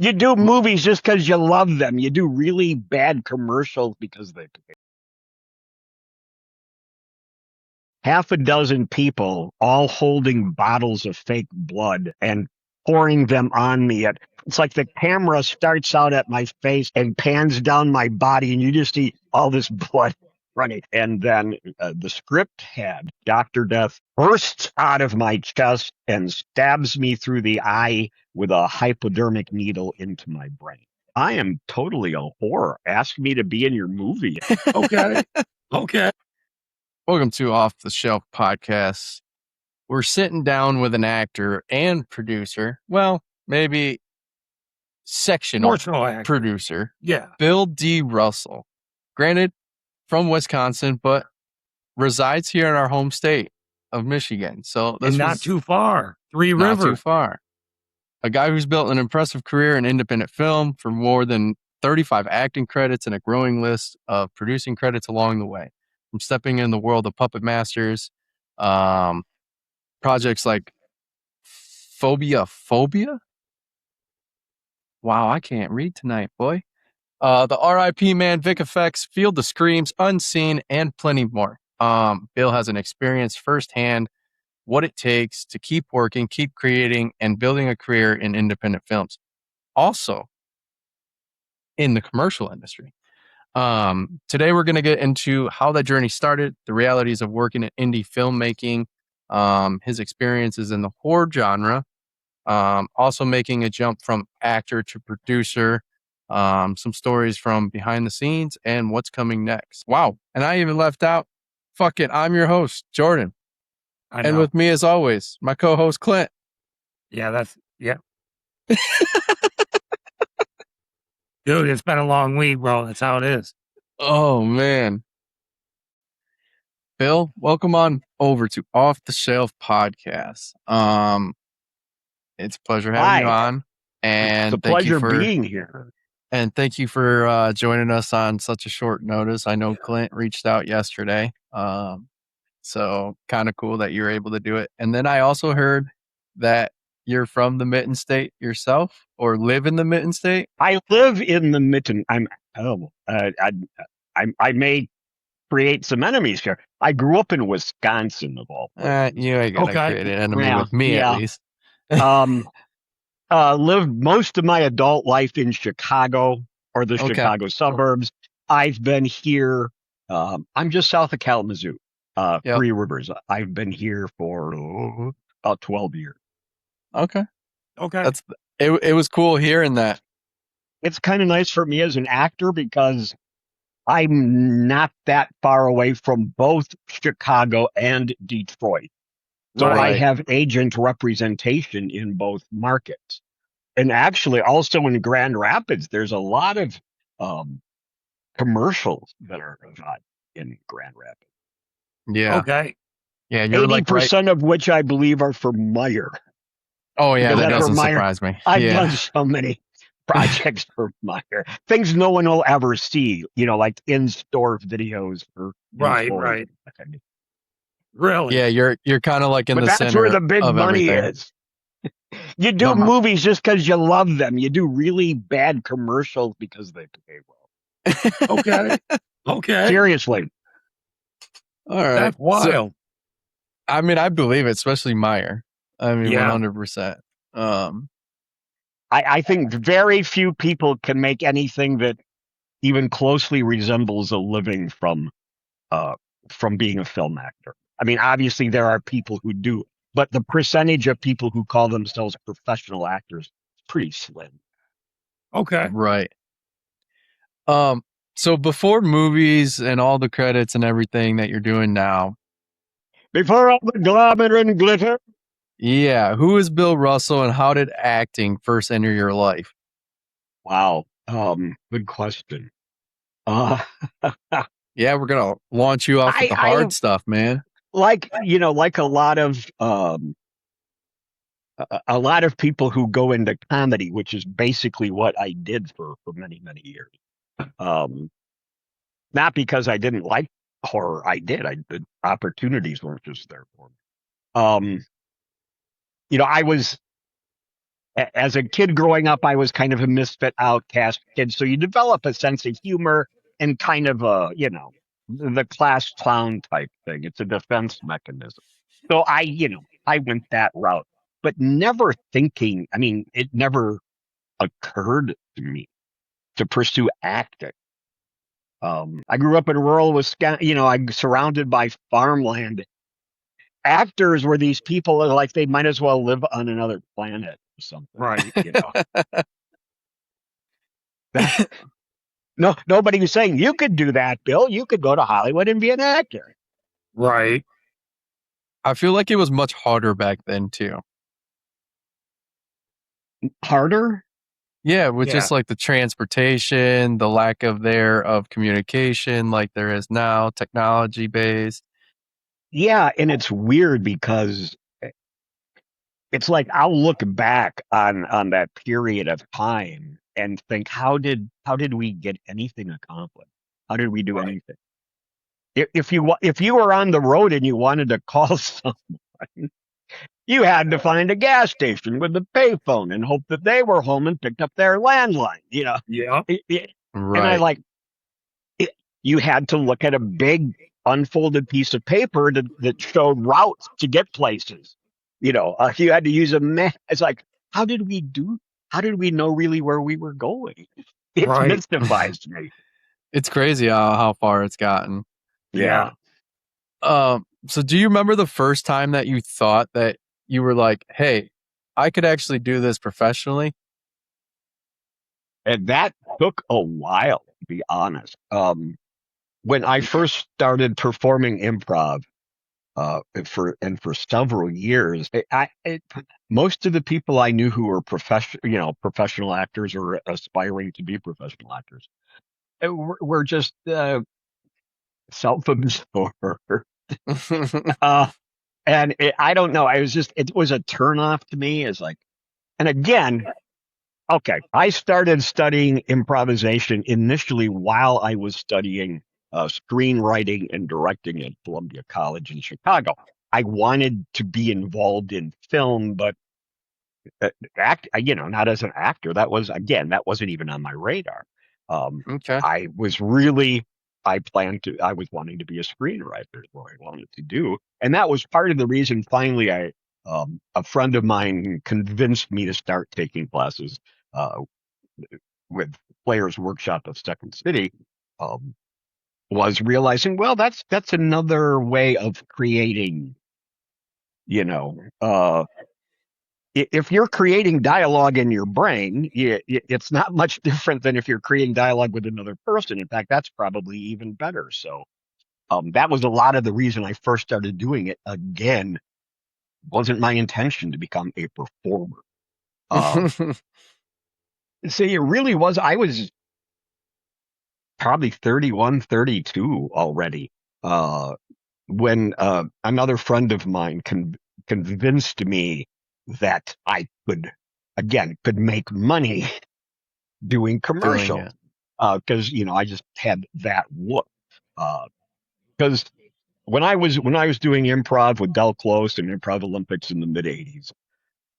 You do movies just because you love them. You do really bad commercials because they pay. Half a dozen people all holding bottles of fake blood and pouring them on me. It's like the camera starts out at my face and pans down my body, and you just see all this blood running. And then the script had Dr. Death bursts out of my chest and stabs me through the eye with a hypodermic needle into my brain. I am totally a whore. Ask me to be in your movie. Okay. Okay. Welcome to Off the Shelf Podcast. We're sitting down with an actor and producer. Well, maybe sectional producer. Yeah. Bill D. Russell. Granted, from Wisconsin, but resides here in our home state of Michigan. So this not too far. Three not Rivers. too far. A guy who's built an impressive career in independent film for more than 35 acting credits and a growing list of producing credits along the way. From stepping in the world of Puppet Masters, projects like Phobia. Wow, I can't read tonight, boy. The R.I.P. Man, Vic Effects, Field of Screams, Unseen, and plenty more. Bill has an experience firsthand what it takes to keep working, keep creating, and building a career in independent films. Also, in the commercial industry. Today, we're going to get into how that journey started, the realities of working in indie filmmaking, his experiences in the horror genre, also making a jump from actor to producer, some stories from behind the scenes, and what's coming next. Wow. And I even left out, fuck it, I'm your host, Jordan. And with me, as always, my co-host, Clint. Yeah. Dude, it's been a long week, bro. That's how it is. Oh, man. Bill, welcome on over to Off the Shelf Podcast. It's a pleasure having you on. And it's a pleasure being here. And thank you for joining us on such a short notice. I know Clint reached out yesterday. So kind of cool that you were able to do it. And then I also heard that you're from the Mitten State yourself, or live in the Mitten State. I live in the Mitten. I may create some enemies here. I grew up in Wisconsin, of all places. You ain't gonna create an enemy with me, at least. Lived most of my adult life in Chicago or the Chicago suburbs. I've been here. I'm just south of Kalamazoo, Three Rivers. I've been here for about 12 years. Okay. It was cool hearing that. It's kind of nice for me as an actor because I'm not that far away from both Chicago and Detroit. So I have agent representation in both markets. And actually, also in Grand Rapids, there's a lot of commercials that are shot in Grand Rapids. Yeah. Okay. Yeah, you're 80% of which I believe are for Meyer. Oh, yeah, that doesn't surprise me. I've done so many projects for Meyer. Things no one will ever see, like in-store videos for Right. Really? Yeah, you're kind of like in the center. That's where the big money is. You do movies just because you love them. You do really bad commercials because they pay well. Okay. Seriously. All right. That's wild. So, I mean, I believe it, especially Meyer. I mean, 100%. I think very few people can make anything that even closely resembles a living from being a film actor. I mean, obviously there are people who do, but the percentage of people who call themselves professional actors is pretty slim. Okay. Right. So before movies and all the credits and everything that you're doing now, before all the glamour and glitter. Yeah. Who is Bill Russell and how did acting first enter your life? Wow. Good question. Yeah, we're going to launch you off with the hard stuff, man. Like a lot of people who go into comedy, which is basically what I did for many, many years. Not because I didn't like horror. I did. The opportunities weren't just there for me. I was as a kid growing up, I was kind of a misfit outcast kid. So you develop a sense of humor and kind of a, the class clown type thing. It's a defense mechanism. So I went that route, but never thinking, I mean, it never occurred to me to pursue acting. I grew up in rural Wisconsin, I'm surrounded by farmland. Actors were these people that like they might as well live on another planet or something. Right. No, nobody was saying you could do that, Bill. You could go to Hollywood and be an actor. Right. I feel like it was much harder back then too. Harder? Yeah, with Yeah. just like the transportation, the lack of communication like there is now, technology based. Yeah, and it's weird because it's like I'll look back on that period of time and think how did we get anything accomplished? How did we do Right. anything? If you were on the road and you wanted to call someone, you had to find a gas station with a payphone and hope that they were home and picked up their landline. Yeah. And I Right. like you had to look at a big unfolded piece of paper that showed routes to get places. You had to use a map. It's like, how did we know really where we were going? It Right. mystifies me. It's crazy how far it's gotten. Yeah. So do you remember the first time that you thought that you were like, hey, I could actually do this professionally? And that took a while, to be honest. When I first started performing improv, for several years, most of the people I knew who were professional actors or aspiring to be professional actors, were just self-absorbed. And I don't know. It was a turnoff to me. It's like, and again, okay, I started studying improvisation initially while I was studying screenwriting and directing at Columbia College in Chicago. I wanted to be involved in film, but not as an actor. That wasn't even on my radar. Okay. I was wanting to be a screenwriter, is what I wanted to do. And that was part of the reason finally a friend of mine convinced me to start taking classes uh, with Players Workshop of Second City, was realizing, well, that's another way of creating, if you're creating dialogue in your brain, it's not much different than if you're creating dialogue with another person. In fact, that's probably even better. So that was a lot of the reason I first started doing it. Again, wasn't my intention to become a performer. See, it really was. I was probably 31, 32 already when another friend of mine convinced me that I could make money doing commercials. Because I just had that look. Because when I was doing improv with Del Close and Improv Olympics in the mid '80s,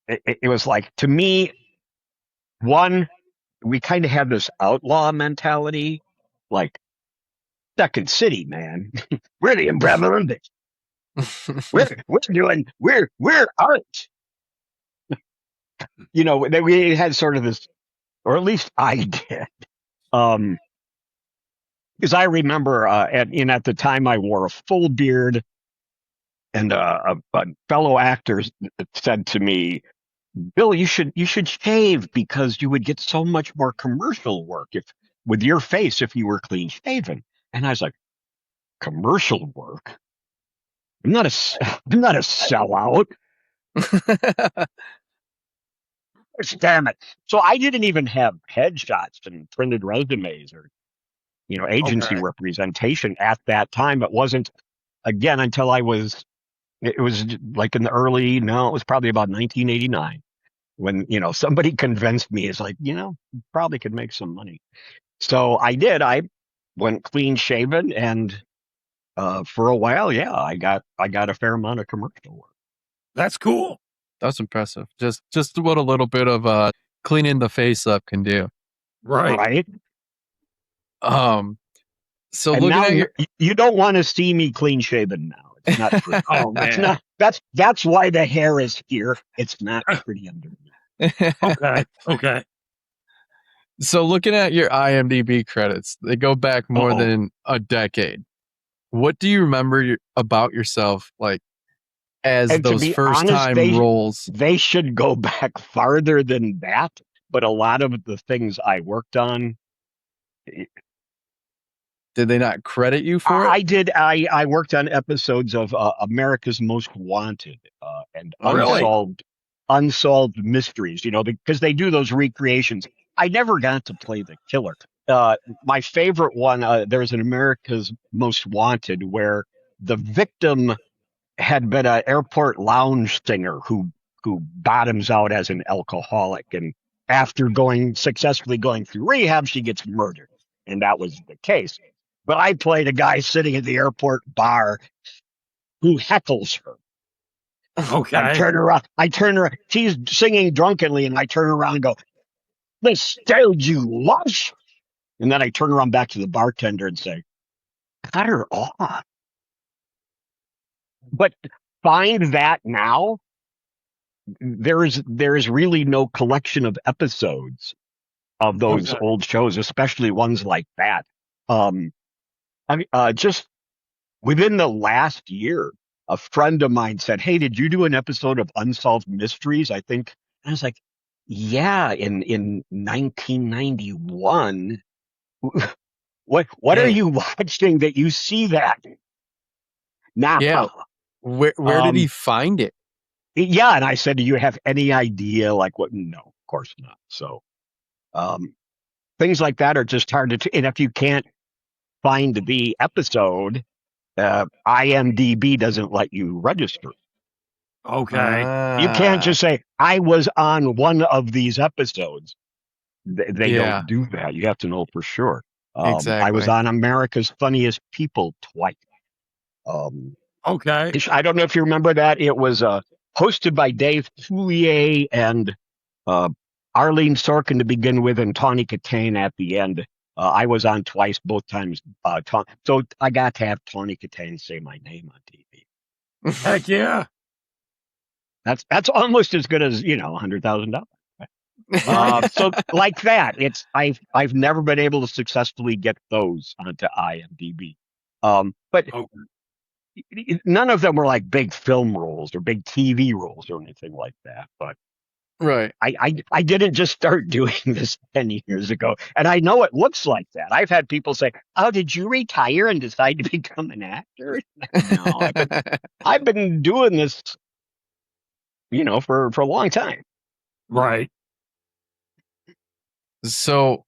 it was like, to me, one, we kind of had this outlaw mentality, like Second City, man. We're the Improv Olympics. We're art. That we had sort of this, or at least I did. Because I remember, at the time I wore a full beard, and a fellow actor said to me, "Bill, you should shave because you would get so much more commercial work with your face if you were clean shaven." And I was like, "Commercial work? I'm not a sellout." Damn it! So I didn't even have headshots and printed resumes or agency Okay. representation at that time. It wasn't, again, until I was. It was like in the early. No, it was probably about 1989 when somebody convinced me. It's like, you probably could make some money. So I did. I went clean shaven, and for a while, yeah, I got a fair amount of commercial work. That's cool. That's impressive. Just what a little bit of cleaning the face up can do. Right. So And looking now at your you don't want to see me clean shaven now. It's not pretty. Oh That's man. not that's why the hair is here. It's not pretty underneath. Okay. Okay. So looking at your IMDb credits, they go back more Uh-oh. than a decade. What do you remember about yourself, like as And to those be first honest, time roles? they should go back farther than that. But a lot of the things I worked on, Did they not credit you for it? I did. I worked on episodes of America's Most Wanted and Really? unsolved mysteries. You know, because they do those recreations. I never got to play the killer. My favorite one. There's an America's Most Wanted where the victim had been an airport lounge singer who bottoms out as an alcoholic, and after successfully going through rehab, she gets murdered, and that was the case. But I played a guy sitting at the airport bar who heckles her. Okay. I turn around. She's singing drunkenly, and I turn around and go, "This stage, you lush!" And then I turn around back to the bartender and say, "Cut her off." But find that now. There is really no collection of episodes of those Okay. old shows, especially ones like that. Just within the last year, a friend of mine said, "Hey, did you do an episode of Unsolved Mysteries?" I think. And I was like, "Yeah, in 1991." What are Hey. you watching that you see that now? Yeah. Where did he find it? Yeah, and I said, "Do you have any idea like what?" No, of course not. So, things like that are just hard to. And if you can't find the episode, IMDb doesn't let you register. Okay. You can't just say, "I was on one of these episodes." They don't do that. You have to know for sure. I was Exactly. on America's Funniest People twice. Okay. I don't know if you remember that. It was hosted by Dave Coulier and Arlene Sorkin to begin with, and Tawny Katane at the end. I was on twice, both times. So I got to have Tawny Katane say my name on TV. Heck yeah. That's almost as good as $100,000. So like that, I've never been able to successfully get those onto IMDb. But none of them were like big film roles or big TV roles or anything like that. But right. I didn't just start doing this 10 years ago. And I know it looks like that. I've had people say, "Oh, did you retire and decide to become an actor?" No, I've been doing this, for a long time. Right. So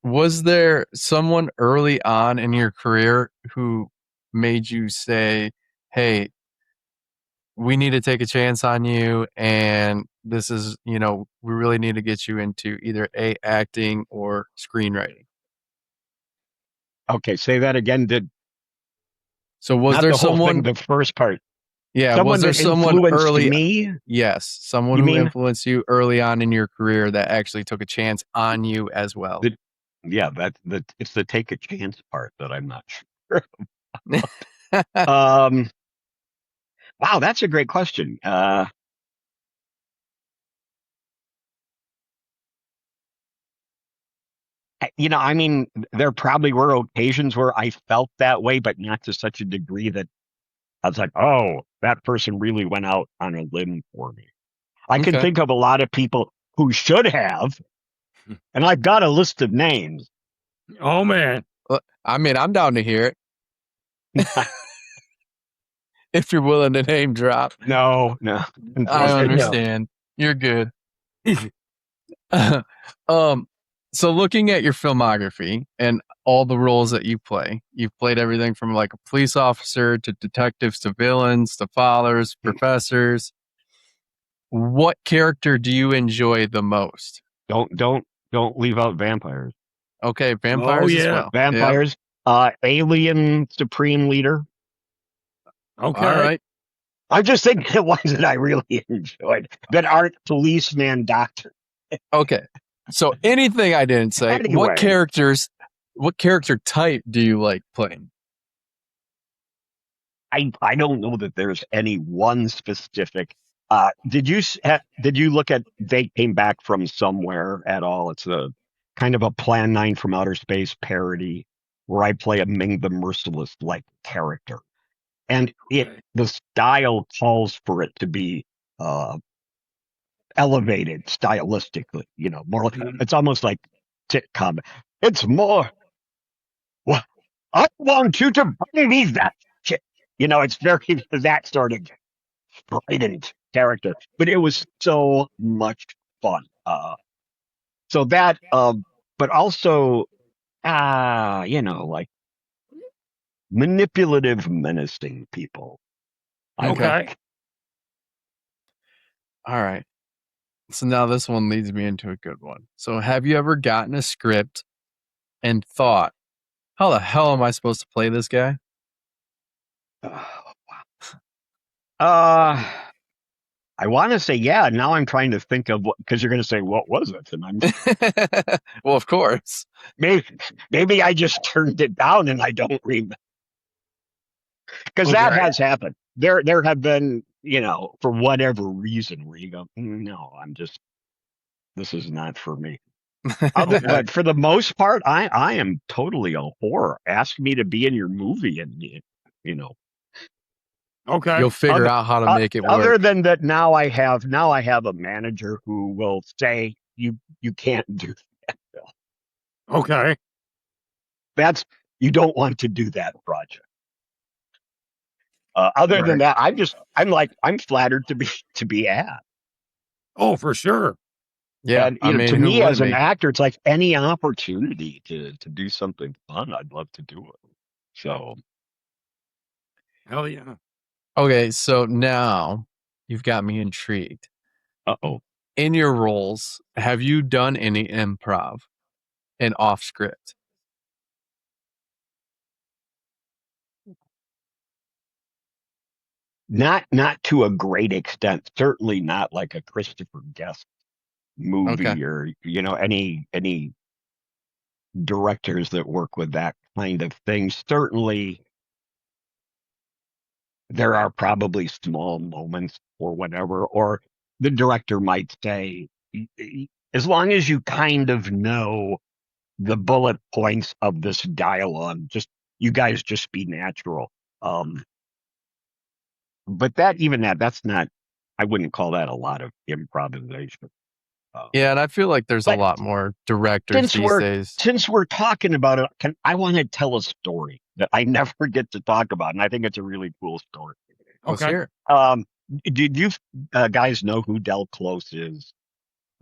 was there someone early on in your career who made you say, "Hey, we need to take a chance on you, and this is, we really need to get you into either acting or screenwriting"? Okay, say that again. So was Not there the whole someone? thing, the first part. Yeah, Someone was there that someone influenced early? me? Yes, someone You who mean? influenced you early on in your career that actually took a chance on you as well. Yeah, it's the take a chance part that I'm not sure. Wow, that's a great question. I mean, there probably were occasions where I felt that way, but not to such a degree that I was like, "Oh, that person really went out on a limb for me." I can Okay. think of a lot of people who should have, and I've got a list of names. Oh man. Well, I mean, I'm down to hear it. If you're willing to name drop. No. I understand. You're good. So looking at your filmography and all the roles that you play, you've played everything from like a police officer to detectives to villains to fathers, professors. What character do you enjoy the most? Don't leave out vampires. Okay, vampires as well. Vampires, alien supreme leader. Okay. All right. I'm just thinking of ones that I really enjoyed that aren't policeman doctor. Okay. So anything I didn't say, Anyway. what character type do you like playing? I don't know that there's any one specific. Did you look at They Came Back from Somewhere at all? It's a kind of a Plan 9 from Outer Space parody where I play a Ming the Merciless like character, and Okay. the style calls for it to be elevated stylistically. More like Mhm. it's almost like sitcom. It's more. Well, I want you to bring me that shit. It's very that sort of strident character, but it was so much fun. So that, but also, like manipulative, menacing people. I Okay. like. All right. So now this one leads me into a good one. So have you ever gotten a script and thought, how the hell am I supposed to play this guy? Uh, I want to say, yeah. Now I'm trying to think of what, because you're going to say, what was it? And I'm Well, of course. maybe I just turned it down and I don't remember. Because that Okay. has happened. There have been, for whatever reason, where you go, no, this is not for me. Okay. But for the most part, I am totally a whore. Ask me to be in your movie, and Okay. You'll figure other out how to make it other work. than that, now I have a manager who will say you can't do that. Okay. That's you don't want to do that project. Other than that, I'm flattered to be asked. Oh, for sure. Yeah. And I mean, to who me as wouldn't an be? actor, it's like any opportunity to do something fun, I'd love to do it. So, Hell yeah. Okay. So now you've got me intrigued. uh-oh. In your roles, have you done any improv and off script? Not to a great extent. Certainly not like a Christopher Guest Okay. movie or any directors that work with that kind of thing. Certainly there are probably small moments or whatever, or the director might say, as long as you kind of know the bullet points of this dialogue, you guys just be natural. Um, but that's not, I wouldn't call that a lot of improvisation. Uh, Yeah. And I feel like there's a but lot more directors since these we're days. since we're talking about it, I want to tell a story that I never get to talk about, and I think it's a really cool story. Let's Okay. hear it. Did you guys know who Del Close is?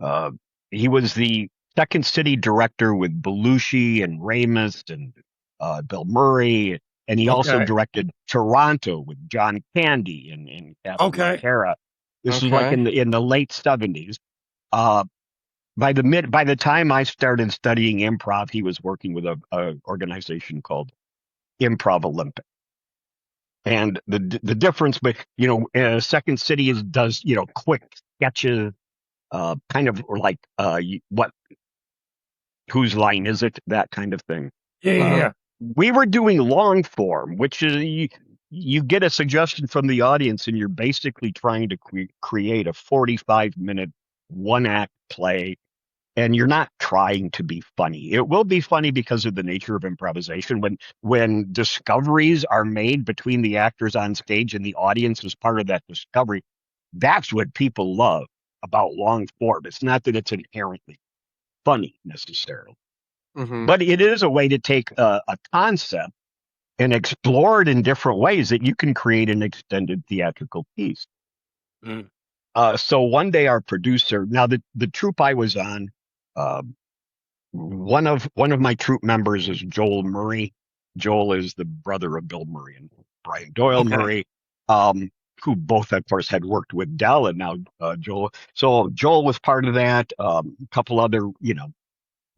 Uh, he was the second city director with Belushi and Ramis and Bill Murray, and he also Okay. directed Toronto with John Candy and Catherine Okay. O'Hara. This was like Okay. in the late 70s. Uh, by the time I started studying improv, he was working with a organization called Improv Olympic. And the difference, but Second City does quick sketches, kind of like what whose line is it, that kind of thing. Yeah. Uh-huh. Yeah. We were doing long form, which is you get a suggestion from the audience, and you're basically trying to create a 45-minute one act play. And you're not trying to be funny. It will be funny because of the nature of improvisation. When discoveries are made between the actors on stage and the audience is part of that discovery, that's what people love about long form. It's not that it's inherently funny necessarily, Mm-hmm. but it is a way to take a concept and explore it in different ways that you can create an extended theatrical piece. Mm. So one day our producer, now the troupe I was on, one of my troupe members is Joel Murray. Joel is the brother of Bill Murray and Brian Doyle Okay. Murray, who both, of course, had worked with Del, and now Joel. So Joel was part of that. A couple other,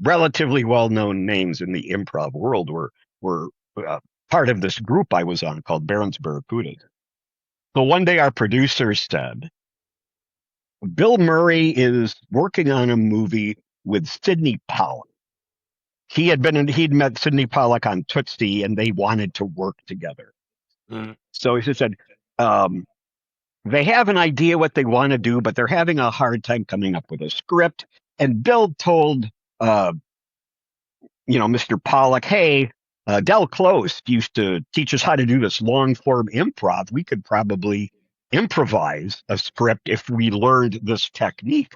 relatively well-known names in the improv world were uh, part of this group I was on called Barron's Barracudas. So one day our producer said, Bill Murray is working on a movie with Sidney Pollack. He'd met Sidney Pollack on Tootsie and they wanted to work together. Mm. So he said, they have an idea what they want to do, but they're having a hard time coming up with a script. And Bill told, Mr. Pollack, hey, Del Close used to teach us how to do this long form improv. We could probably improvise a script if we learned this technique.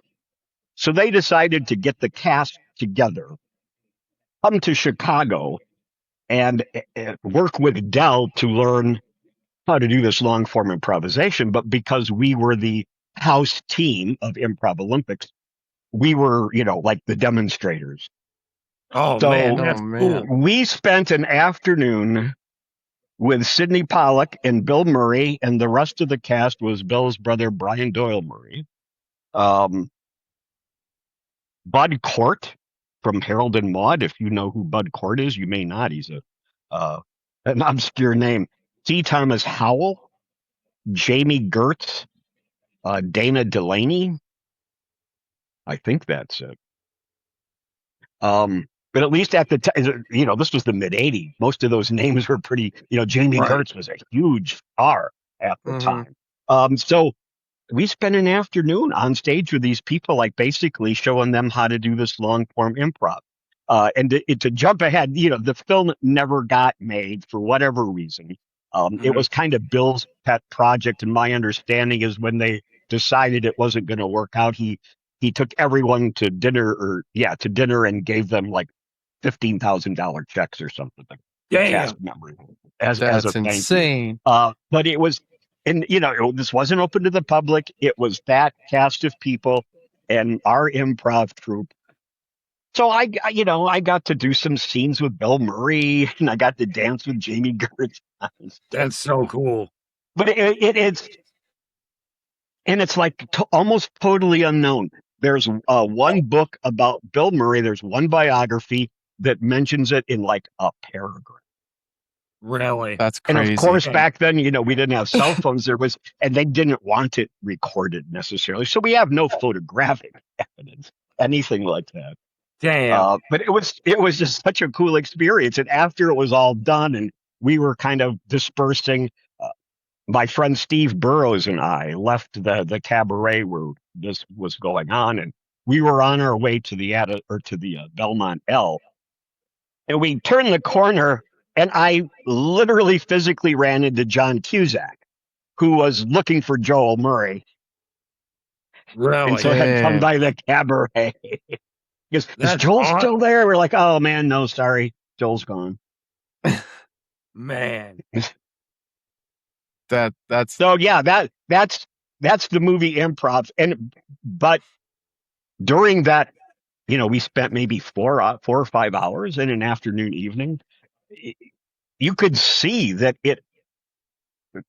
So they decided to get the cast together, come to Chicago, and work with Del to learn how to do this long form improvisation. But because we were the house team of Improv Olympics, we were, like the demonstrators. Oh So man, that's cool. we spent an afternoon with Sidney Pollack and Bill Murray, and the rest of the cast was Bill's brother, Brian Doyle Murray. Bud Cort from Harold and Maude. If you know who Bud Cort is, you may not. He's an obscure name. C. Thomas Howell, Jamie Gertz, Dana Delaney. I think that's it. But at least at the time, this was the mid '80s. Most of those names were pretty. Jamie Right. Gertz was a huge star at the time. So we spent an afternoon on stage with these people, like basically showing them how to do this long form improv. And to jump ahead, the film never got made for whatever reason. It was kind of Bill's pet project, and my understanding is when they decided it wasn't going to work out, he took everyone to dinner and gave them like $15,000 checks or something. Cast members as That's a thank you. insane. But it was, and this wasn't open to the public. It was that cast of people and our improv troupe. So I got to do some scenes with Bill Murray, and I got to dance with Jamie Gertz. That's so cool. But it's, and it's like almost totally unknown. There's one book about Bill Murray. There's one biography that mentions it in like a paragraph. Really? That's crazy. And of course, back then, we didn't have cell phones. And they didn't want it recorded necessarily. So we have no photographic evidence, anything like that. Damn. But it was just such a cool experience. And after it was all done and we were kind of dispersing, my friend Steve Burrows and I left the cabaret where this was going on, and we were on our way to the Belmont L. And we turned the corner, and I literally physically ran into John Cusack, who was looking for Joel Murray. Really? And so I had come by the cabaret. Is Joel still there? We're like, oh man, no, sorry, Joel's gone. Man. That's so yeah, that's the movie Improv. But during that, we spent maybe 4 or 5 hours in an afternoon evening. You could see that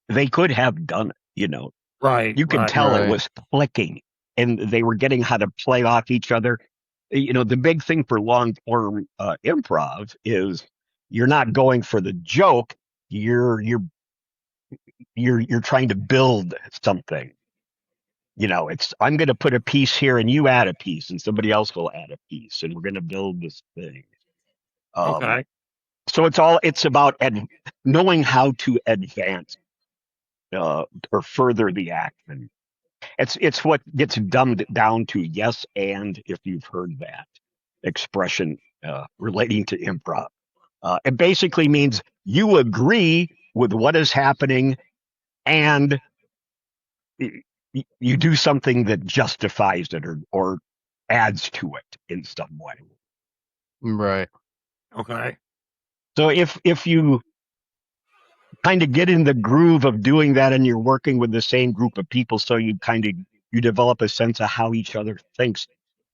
they could have done it, Right. You could tell right. it was clicking, and they were getting how to play off each other. The big thing for long form improv is you're not going for the joke. You're trying to build something. It's I'm going to put a piece here and you add a piece and somebody else will add a piece and we're going to build this thing. Okay. So it's about knowing how to advance or further the action. It's what gets dumbed down to yes and, if you've heard that expression relating to improv. It basically means you agree with what is happening and you do something that justifies it or adds to it in some way. right. Okay. So if you kind of get in the groove of doing that and you're working with the same group of people, so you develop a sense of how each other thinks.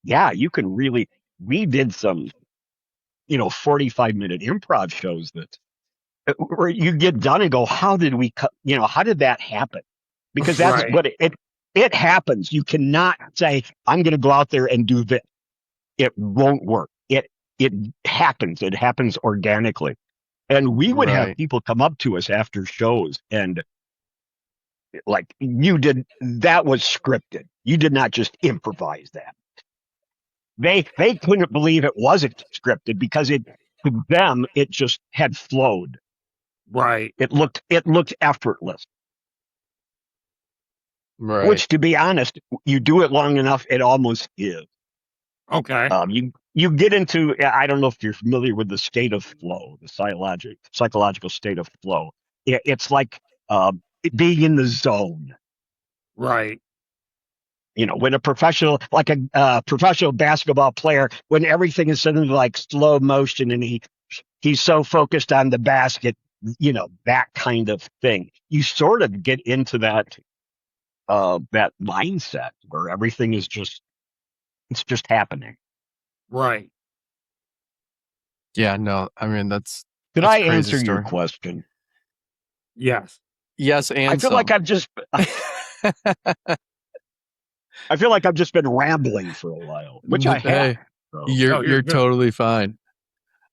Yeah, you can really, we did some, 45-minute improv shows that where you get done and go, how did that happen? Because that's Right. what it happens. You cannot say, I'm going to go out there and do this. It won't work. It happens. It happens organically. And we would have Right. people come up to us after shows and like that was scripted. You did not just improvise that. They couldn't believe it wasn't scripted because to them it just had flowed. Right. It looked effortless. Right. Which, to be honest, you do it long enough, it almost is. Okay. You get into, I don't know if you're familiar with the state of flow, the psychological state of flow. It's like being in the zone. Right. You know, when a professional, like a professional basketball player, when everything is suddenly like slow motion and he's so focused on the basket, you know, that kind of thing. You sort of get into that mindset where everything is it's just happening. Right. Yeah, no, I mean that's Did a I crazy answer your story. question? Yes. Yes, and I feel like I've just been rambling for a while, which I have. Hey, So. you're good. totally fine.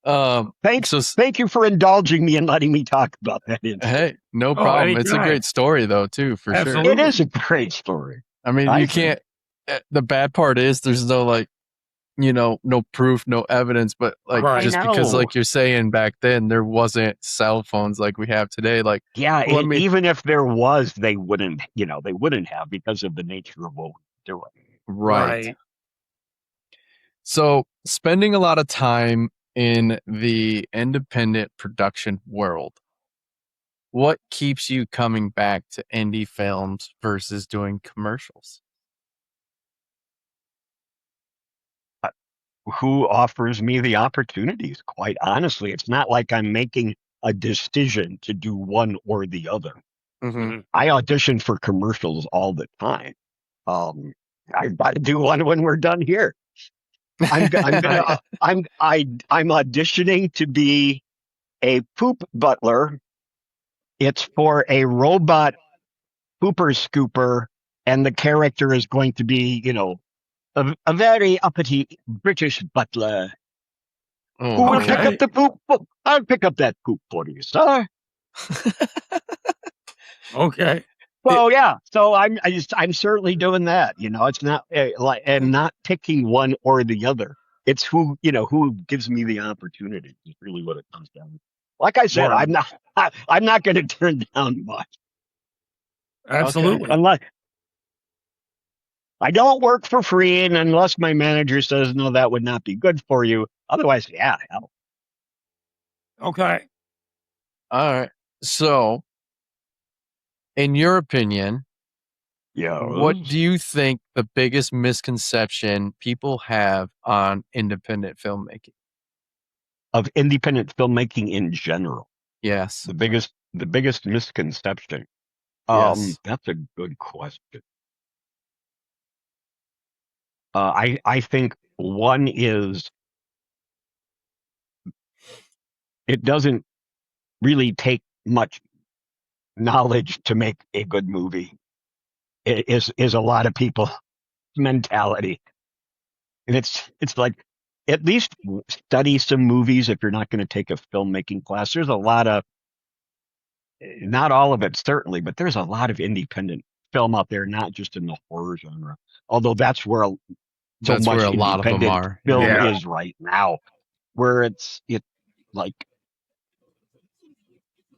Thank you for indulging me and letting me talk about that incident. Hey, no problem. It's a anytime. great story though, too, for Absolutely. It is a great story. sure. I mean, you can't. The bad part is there's no like, you know, no proof, no evidence, but like Right. just because like you're saying back then there wasn't cell phones like we have today. Like, Yeah, well, I mean, even if there was, they wouldn't have because of the nature of what we're doing. right. So spending a lot of time in the independent production world, what keeps you coming back to indie films versus doing commercials? Who offers me the opportunities? Quite honestly, it's not like I'm making a decision to do one or the other. Mm-hmm. I audition for commercials all the time. I got to do one when we're done here. I'm auditioning to be a poop butler. It's for a robot pooper scooper, and the character is going to be, you know, a very uppity British butler. Oh, Who will okay. pick up the poop? I'll pick up that poop for you, sir. Okay. Well, yeah. So I'm certainly doing that. You know, it's not and not picking one or the other. It's who gives me the opportunity. Is really what it comes down to. Like I said, Word. I'm not going to turn down much. Absolutely. Unless I don't work for free, and unless my manager says no, that would not be good for you. Otherwise, yeah, hell. Okay. All right. So, in your opinion, Yeah. what do you think the biggest misconception people have on independent filmmaking? Of independent filmmaking in general? Yes. The biggest misconception. Yes. That's a good question. I think one is it doesn't really take much knowledge to make a good movie. It is a lot of people's mentality, and it's like at least study some movies if you're not going to take a filmmaking class. There's a lot of, not all of it certainly, but there's a lot of independent film out there, not just in the horror genre. Although that's where so That's much where a lot of them independent are. film Yeah. is right now, where it's like,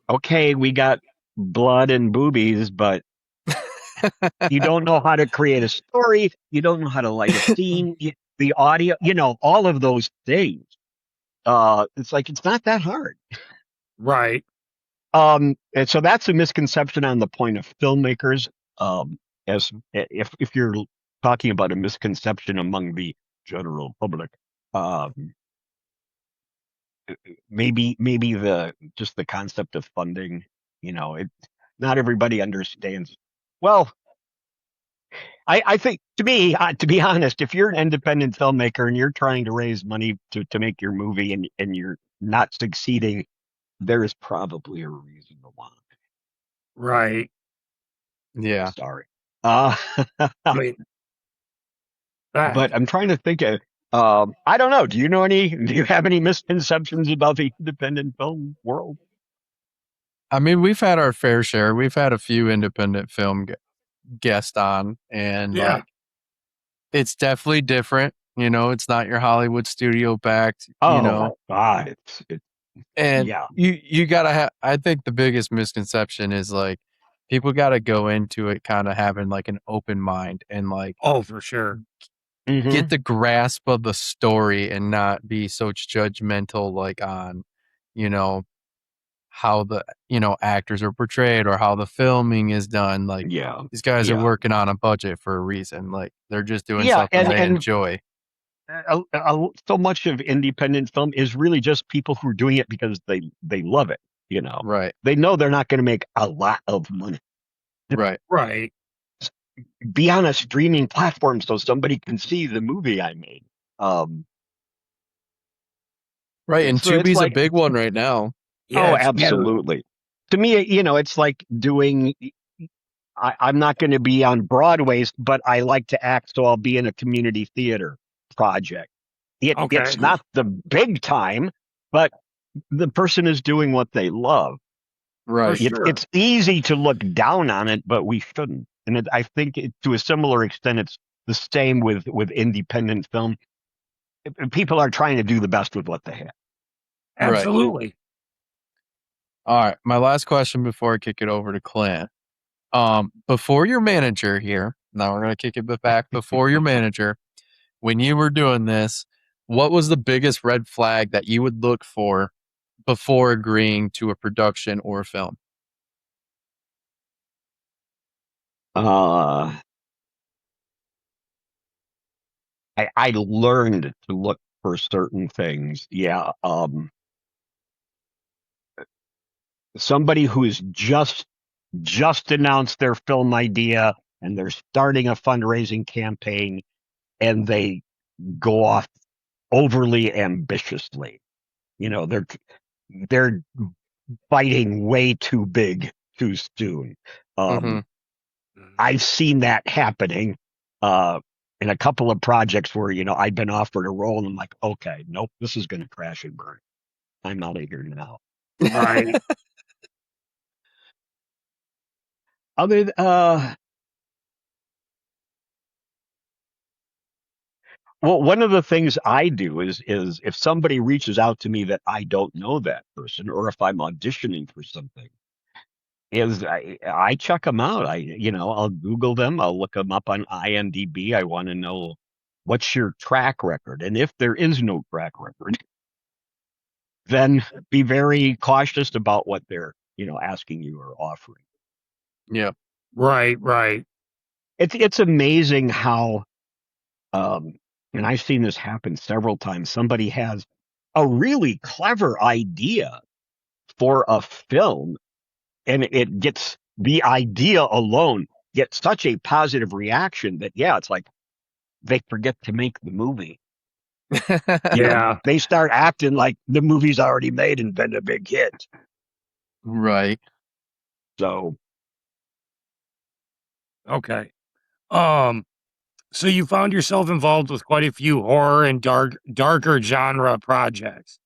okay, we got blood and boobies, but you don't know how to create a story. You don't know how to light a scene, the audio, all of those things. It's like, it's not that hard. Right. And so that's a misconception on the point of filmmakers. As if you're talking about a misconception among the general public, maybe just the concept of funding. Not everybody understands. Well, I think, to be honest, if you're an independent filmmaker and you're trying to raise money to make your movie and you're not succeeding, there is probably a reason why. Right. Yeah. Sorry. I mean, But I'm trying to think of, I don't know. Do you have any misconceptions about the independent film world? I mean, we've had our fair share. We've had a few independent film guests on, and Yeah. like, it's definitely different. You know, it's not your Hollywood studio backed. Oh, You know, God, and yeah. you gotta have. I think the biggest misconception is like people gotta go into it kind of having like an open mind and like Oh, for sure. Mhm. get the grasp of the story and not be so judgmental like on, you know, how the actors are portrayed or how the filming is done. Like Yeah. these guys are Yeah. working on a budget for a reason. Like they're just doing Yeah, something they and enjoy. so much of independent film is really just people who are doing it because they love it. You know, Right. they know they're not going to make a lot of money. Right. Right. Be on a streaming platform so somebody can see the movie I made. Right. And So it's Tubi's a like, big one right now. Yeah, oh, it's huge. absolutely. To me, you know, it's like doing. I'm not going to be on Broadway's, but I like to act, so I'll be in a community theater project. Okay. It's not the big time, but the person is doing what they love. Right. Sure. It's easy to look down on it, but we shouldn't. And I think to a similar extent, it's the same with independent film. People are trying to do the best with what they have. Absolutely. All right. My last question before I kick it over to Clint. Before your manager here, now we're going to kick it back. Before your manager, when you were doing this, what was the biggest red flag that you would look for before agreeing to a production or a film? I learned to look for certain things. Yeah. Somebody who's just announced their film idea and they're starting a fundraising campaign and they go off overly ambitiously. You know, they're fighting way too big too soon. Mhm. I've seen that happening in a couple of projects where, you know, I've been offered a role and I'm like, okay, nope, this is going to crash and burn. I'm out of here now. Right. Other well, one of the things I do is if somebody reaches out to me that I don't know that person, or if I'm auditioning for something, is I check them out. I'll Google them. I'll look them up on IMDb. I want to know what's your track record, and if there is no track record, then be very cautious about what they're asking you or offering. Yeah. Right. It's amazing how and I've seen this happen several times. Somebody has a really clever idea for a film, and it gets the idea alone gets such a positive reaction that it's like they forget to make the movie. Yeah. They start acting like the movie's already made and been a big hit. Right. So Okay. So you found yourself involved with quite a few horror and darker genre projects.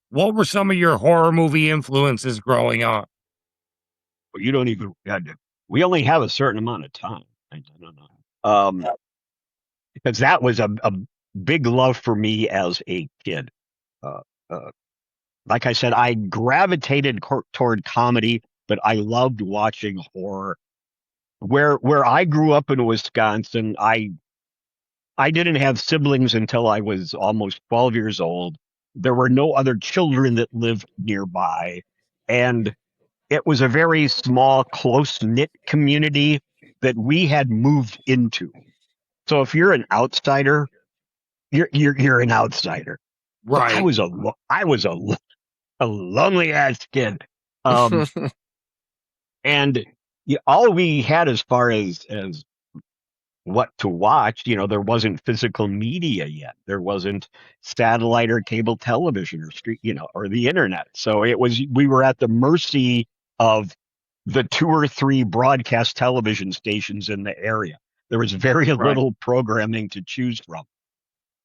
What were some of your horror movie influences growing up? you don't even. We only have a certain amount of time. I don't know. Because that was a big love for me as a kid. Uh, uh, like I said, I gravitated toward comedy, but I loved watching horror. Where I grew up in Wisconsin, I didn't have siblings until I was almost 12 years old. There were no other children that lived nearby, and it was a very small, close-knit community that we had moved into. So if you're an outsider, you're an outsider. So I Right. was a lonely ass kid. Um, and all we had as far as what to watch, there wasn't physical media yet. There wasn't satellite or cable television or street, or the internet. So we were at the mercy of the 2 or 3 broadcast television stations in the area. There was very little programming to choose from.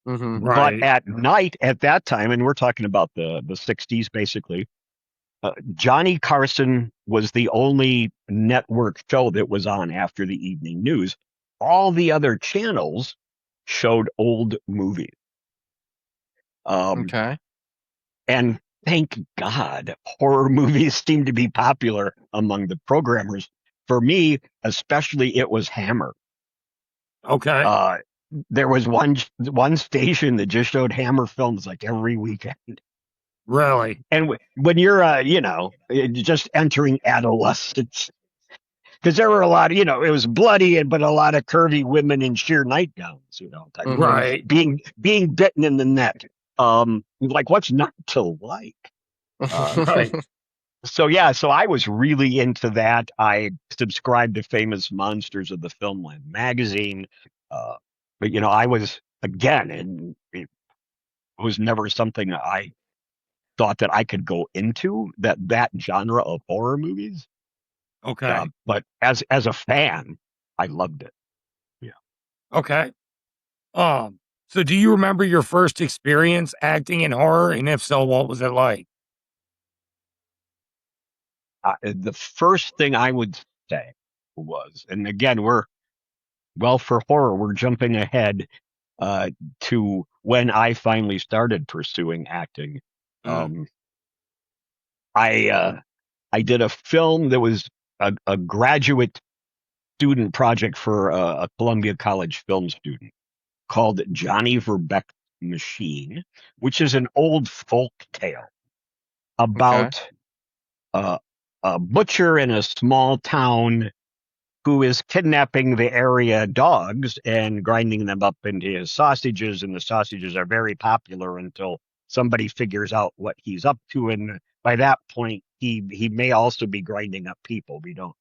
Mhm. But Right. at night at that time, and we're talking about the 60s basically, Johnny Carson was the only network show that was on after the evening news. All the other channels showed old movies. Okay. And thank God, horror movies seem to be popular among the programmers. For me, especially, it was Hammer. Okay. There was one station that just showed Hammer films like every weekend. Really? And when you're, just entering adolescence, because there were a lot of, it was bloody, but a lot of curvy women in sheer nightgowns, type of thing, Right. being bitten in the neck. Like what's not to like? Right. So I was really into that. I subscribed to Famous Monsters of the Filmland magazine. But I was again, and it was never something I thought that I could go into that genre of horror movies. Okay. But as a fan, I loved it. Yeah. Okay. So do you remember your first experience acting in horror? And if so, what was it like? The first thing I would say was, and again, for horror, we're jumping ahead uh, to when I finally started pursuing acting. Mm, Um, I did a film that was a graduate student project for a Columbia College film student called Johnny Verbeck's Machine, which is an old folk tale Okay. about uh, a butcher in a small town who is kidnapping the area dogs and grinding them up into his sausages, and the sausages are very popular until somebody figures out what he's up to, and by that point he may also be grinding up people. We don't.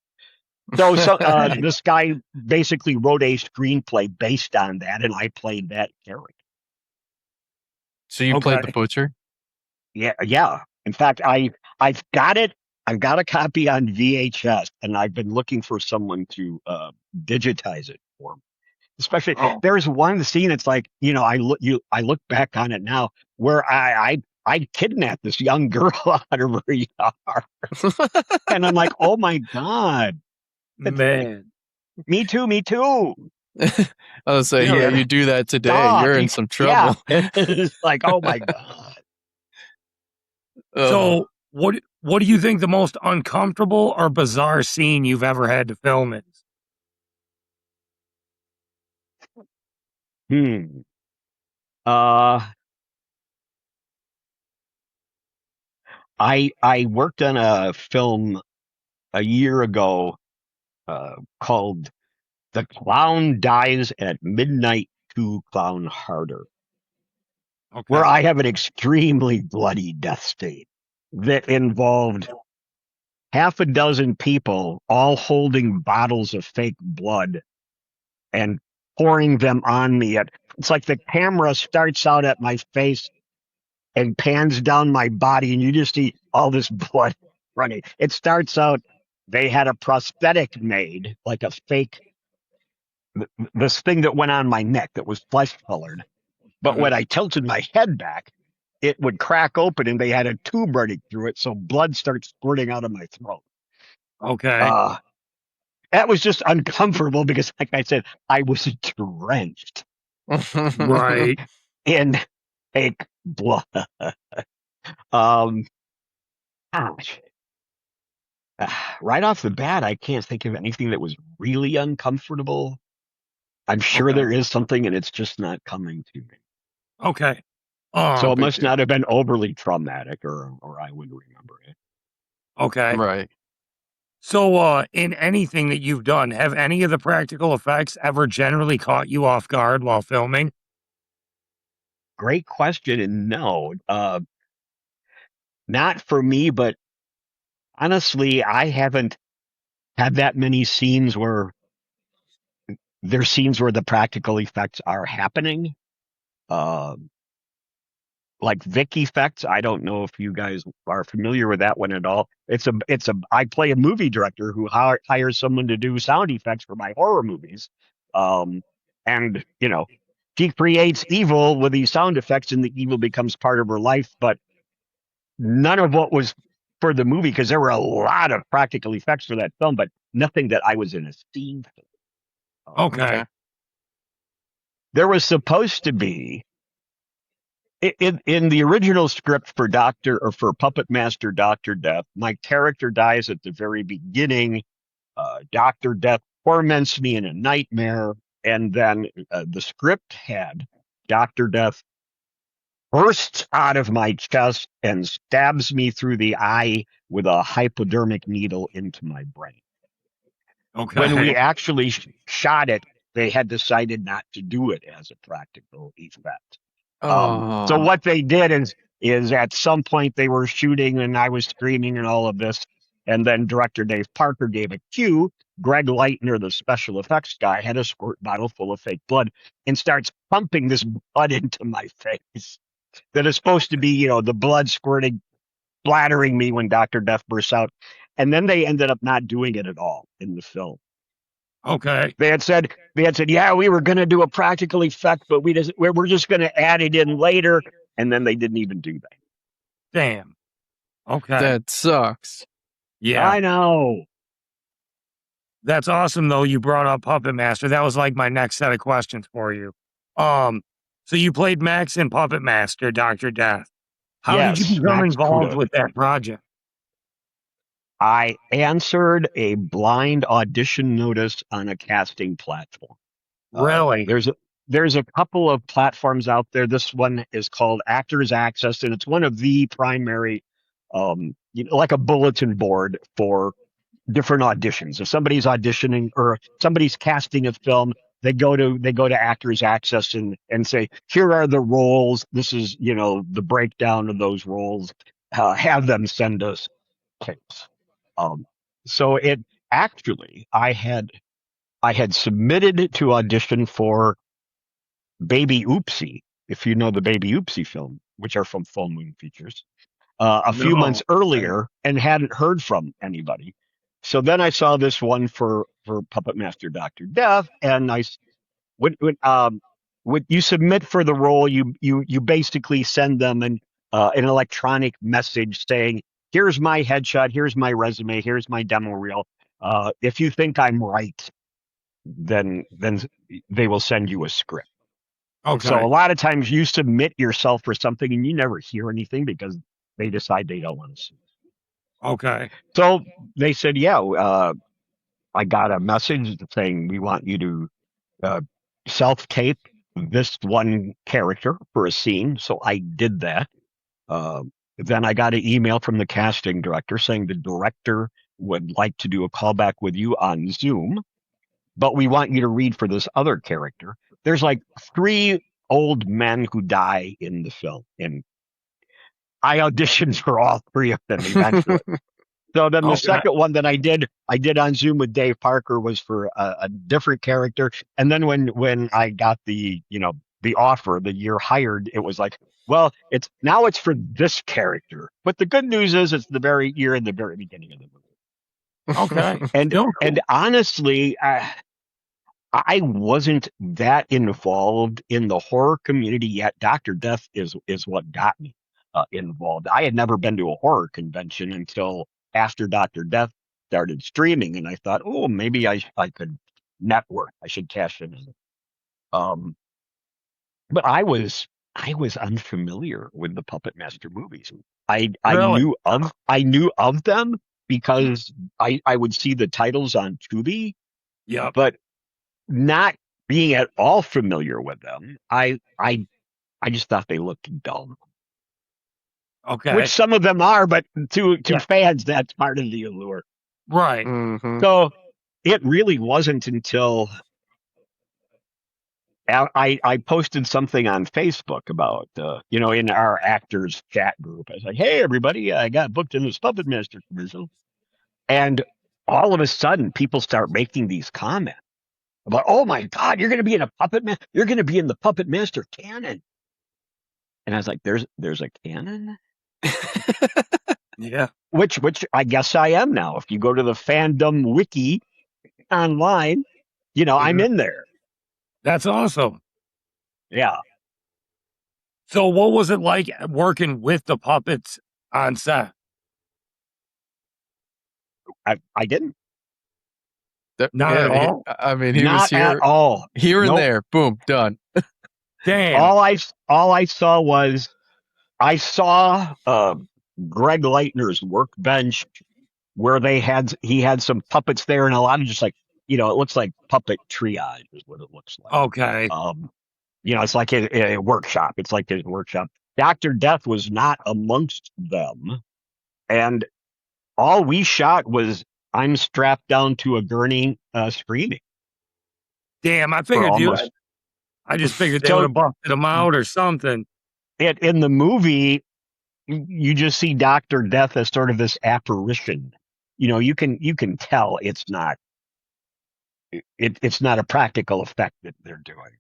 So right. this guy basically wrote a screenplay based on that, and I played that character. So you played the Okay. butcher? Yeah, yeah. In fact, I've got it. I've got a copy on VHS, and I've been looking for someone to digitize it for me. Especially, Oh, there's one scene. It's like I look back on it now where I kidnapped this young girl out of her yard, and I'm like, oh my god, it's like man. me too, me too. I was say, yeah, Yeah, you do that today, stop. you're in some Yeah, trouble. it's like oh my god. Oh, So what do you think the most uncomfortable or bizarre scene you've ever had to film is? Hmm. Uh, I worked on a film a year ago called "The Clown Dies at Midnight to Clown Harder," where Okay. I have an extremely bloody death scene that involved half a dozen people all holding bottles of fake blood and pouring them on me. It's like the camera starts out at my face and pans down my body, and you just see all this blood running. It starts out, they had a prosthetic made, like a fake, this thing that went on my neck that was flesh colored. But when Mhm. I tilted my head back, it would crack open and they had a tube running through it. So blood starts squirting out of my throat. Okay. Uh, that was just uncomfortable because, like I said, I was drenched Right. in fake blood. Um, gosh, right off the bat, I can't think of anything that was really uncomfortable. I'm sure Okay. there is something, and it's just not coming to me. Okay. So it But must not have been overly traumatic, or I would remember it. okay. right. So in anything that you've done, have any of the practical effects ever generally caught you off guard while filming? Great question, and no, not for me. But honestly, I haven't had that many scenes where there's scenes where the practical effects are happening. Um, like Vic effects. I don't know if you guys are familiar with that one at all. I play a movie director who hires someone to do sound effects for my horror movies. Um, and she creates evil with these sound effects, and the evil becomes part of her life. But none of what was for the movie because there were a lot of practical effects for that film, but nothing that I was in a scene for. Okay. There was supposed to be in the original script for Puppet Master Dr. Death, my character dies at the very beginning. Dr. Death torments me in a nightmare, and then the script had Dr. Death bursts out of my chest and stabs me through the eye with a hypodermic needle into my brain. When we Okay. actually shot it, they had decided not to do it as a practical effect. So what they did is at some point they were shooting and I was screaming and all of this. And then director Dave Parker gave a cue. Greg Leitner, the special effects guy, had a squirt bottle full of fake blood and starts pumping this blood into my face. That is supposed to be, the blood squirting, splattering me when Dr. Death bursts out. And then they ended up not doing it at all in the film. Okay. They had said, yeah, we were going to do a practical effect, but we're just going to add it in later. And then they didn't even do that. Damn. Okay. That sucks. Yeah. I know. That's awesome though. You brought up Puppet Master. That was like my next set of questions for you. So you played Max in Puppet Master, Dr. Death. How did you Yes, become Max involved Kuda. with that project? I answered a blind audition notice on a casting platform. Really? There's a couple of platforms out there. This one is called Actors Access, and it's one of the primary, like a bulletin board for different auditions. If somebody's auditioning or somebody's casting a film, they go to Actors Access and say, here are the roles. This is the breakdown of those roles. Have them send us tapes. So it actually, I had submitted to audition for Baby Oopsie, if you know the Baby Oopsie film, which are from Full Moon Features, a few months earlier and hadn't heard from anybody. So then I saw this one for Puppet Master Dr. Death, and when you submit for the role, you basically send them an electronic message saying, here's my headshot, here's my resume, here's my demo reel. If you think I'm right, then they will send you a script. Okay. So a lot of times you submit yourself for something and you never hear anything because they decide they don't want to see it. Okay. So they said, yeah, I got a message saying we want you to self-tape this one character for a scene. So I did that. Then I got an email from the casting director saying the director would like to do a callback with you on Zoom, but we want you to read for this other character. There's like 3 old men who die in the film, and I auditioned for all 3 of them eventually. So then the second one that I did on Zoom with Dave Parker was for a different character. And then when I got the offer, the year hired, it was like, well, it's for this character. But the good news is it's you're in the very beginning of the movie. Okay. And honestly, I wasn't that involved in the horror community yet. Dr. Death is what got me involved. I had never been to a horror convention until after Dr. Death started streaming, and I thought, oh, maybe I could network. I should cash in. But I was unfamiliar with the Puppet Master movies. I knew of them because I would see the titles on Tubi. Yeah. But not being at all familiar with them, I just thought they looked dumb. Okay. Which some of them are, but to fans, that's part of the allure. Right. Mm-hmm. So it really wasn't until I posted something on Facebook about, in our actors chat group. I was like, hey, everybody, I got booked in this Puppet Master commercial. And all of a sudden, people start making these comments about, oh my God, you're going to be in a you're going to be in the Puppet Master canon. And I was like, there's a canon? Yeah. Which I guess I am now. If you go to the fandom wiki online, I'm in there. That's awesome. Yeah. So what was it like working with the puppets on set? I didn't. Not at all? I mean, he was Not at here, all. here and Nope. there. Boom, done. Damn. All I saw was I saw Greg Leitner's workbench where he had some puppets there and a lot of just like, it looks like puppet triage is what it looks like. Okay. It's like a workshop. It's like his workshop. Dr. Death was not amongst them. And all we shot was I'm strapped down to a gurney screaming Damn, I for figured almost. I just figured they So- would have busted him out or something. In the movie, you just see Dr. Death as sort of this apparition. You can tell it's not a practical effect that they're doing.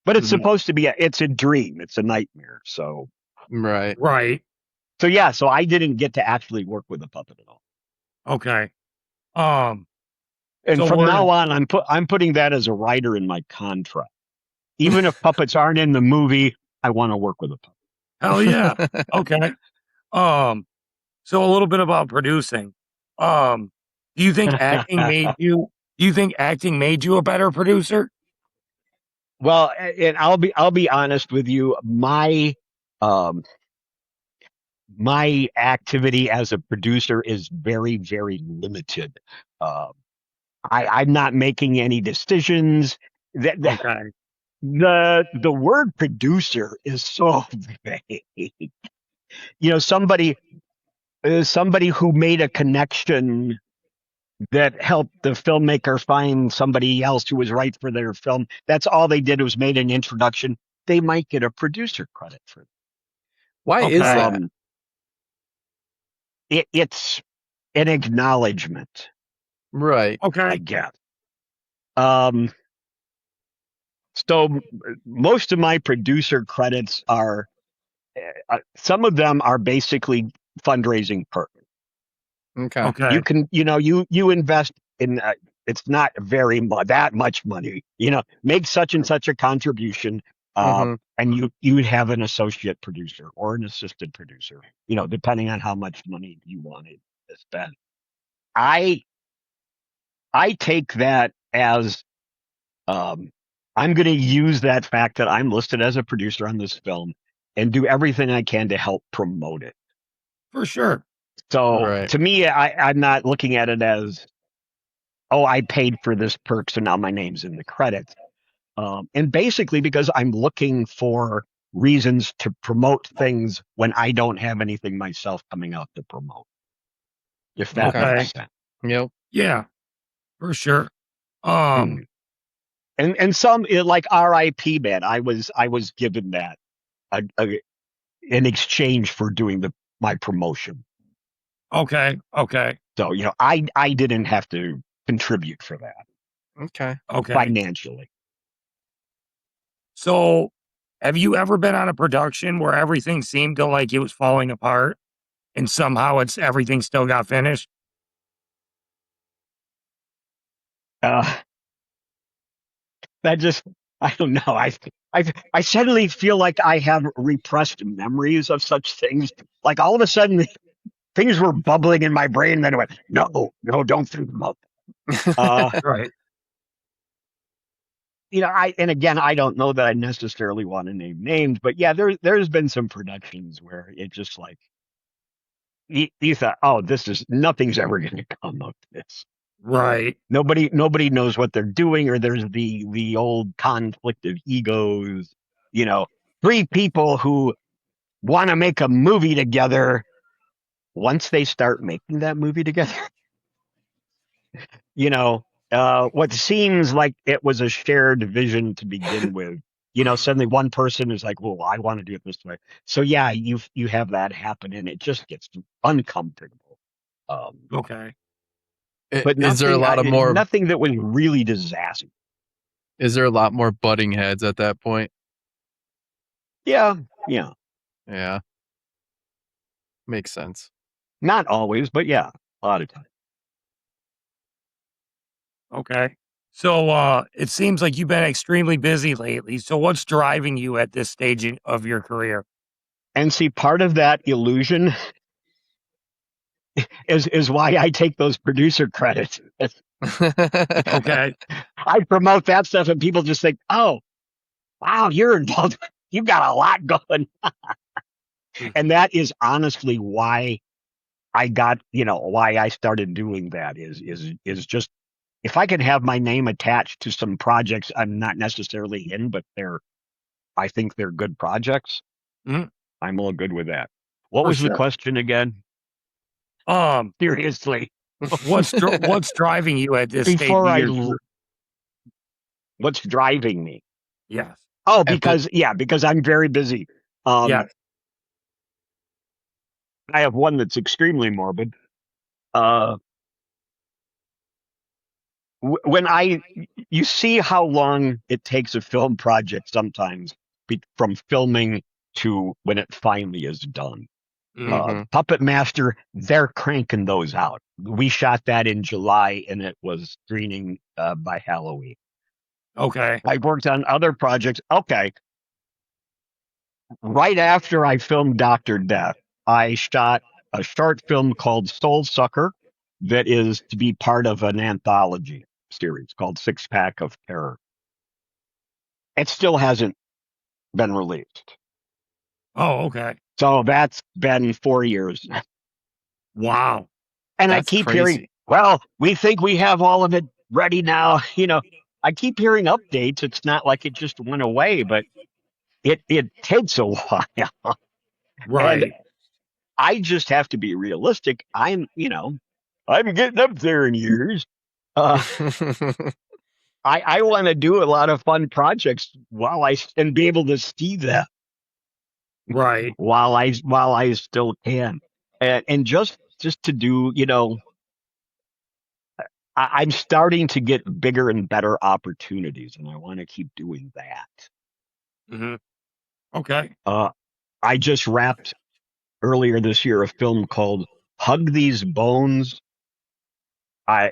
But it's supposed to be it's a dream, it's a nightmare. So Right. So yeah, so I didn't get to actually work with a puppet at all. Okay. And So from we're- now on, I'm putting that as a writer in my contract. Even if puppets aren't in the movie, I want to work with a puppet. Hell yeah. Okay. So a little bit about producing. Do you think acting made you a better producer? Well, and I'll be honest with you, my activity as a producer is very, very limited. I'm not making any decisions. Okay. The word producer is so vague. Somebody who made a connection that helped the filmmaker find somebody else who was right for their film. That's all they did was made an introduction. They might get a producer credit for it. Why is that? It's an acknowledgement, Right. I Okay. guess. So most of my producer credits are, some of them are basically fundraising perks. Okay. Okay. You can, you invest in, it's not that much money, make such and such a contribution. Mhm. And you would have an associate producer or an assistant producer, depending on how much money you wanted to spend. I take that as, I'm going to use that fact that I'm listed as a producer on this film and do everything I can to help promote it. For sure. So Right. to me, I'm not looking at it as, oh, I paid for this perk, so now my name's in the credits. And basically because I'm looking for reasons to promote things when I don't have anything myself coming out to promote. If that Okay. makes sense. Yep. Yeah. For sure. And some like R.I.P. man, I was given that in exchange for doing my promotion. Okay. Okay. So I didn't have to contribute for that Okay. financially. So have you ever been on a production where everything seemed to like it was falling apart and somehow everything still got finished? That just, I don't know. I suddenly feel like I have repressed memories of such things. Like all of a sudden things were bubbling in my brain. And then I went, no, don't think about that. Right. And again, I don't know that I necessarily want to name names, but yeah, there's been some productions where it just like, you thought, oh, nothing's ever going to come of this. Right. Nobody knows what they're doing, or there's the old conflict of egos. Three people who want to make a movie together. Once they start making that movie together, what seems like it was a shared vision to begin with, suddenly one person is like, well, I want to do it this way. So yeah, you have that happen, and it just gets uncomfortable. Okay. But Is there a lot of more? Nothing that was really disastrous. Is there a lot more butting heads at that point? Yeah. Yeah. Makes sense. Not always, but yeah, a lot of times. Okay. So it seems like you've been extremely busy lately. So what's driving you at this stage of your career? And see, part of that illusion is why I take those producer credits. Okay. I promote that stuff and people just think, oh, wow, you're involved. You've got a lot going. And that is honestly why I got, why I started doing that is just, if I can have my name attached to some projects I'm not necessarily in, but I think they're good projects, Mhm. I'm all good with that. What For was the sure. question again? Seriously. What's driving you at this stage Before of I, your career? what's driving me? Yes. Oh, At the- because I'm very busy. Yes. I have one that's extremely morbid. Uh, when you see how long it takes a film project sometimes from filming to when it finally is done. Mhm. Puppet Master, they're cranking those out. We shot that in July and it was screening by Halloween. Okay. I worked on other projects. Okay. Right after I filmed Dr. Death, I shot a short film called Soul Sucker that is to be part of an anthology series called Six Pack of Terror. It still hasn't been released. Oh, okay. So that's been 4 years. Wow. And I That's keep hearing, crazy. well, we think we have all of it ready now. I keep hearing updates. It's not like it just went away, but it takes a while. And Right. I just have to be realistic. I'm getting up there in years. Uh, I want to do a lot of fun projects and be able to see that Right. while I still can. And just to do, I'm starting to get bigger and better opportunities, and I want to keep doing that. Hmm. Okay. I just wrapped earlier this year a film called Hug These Bones,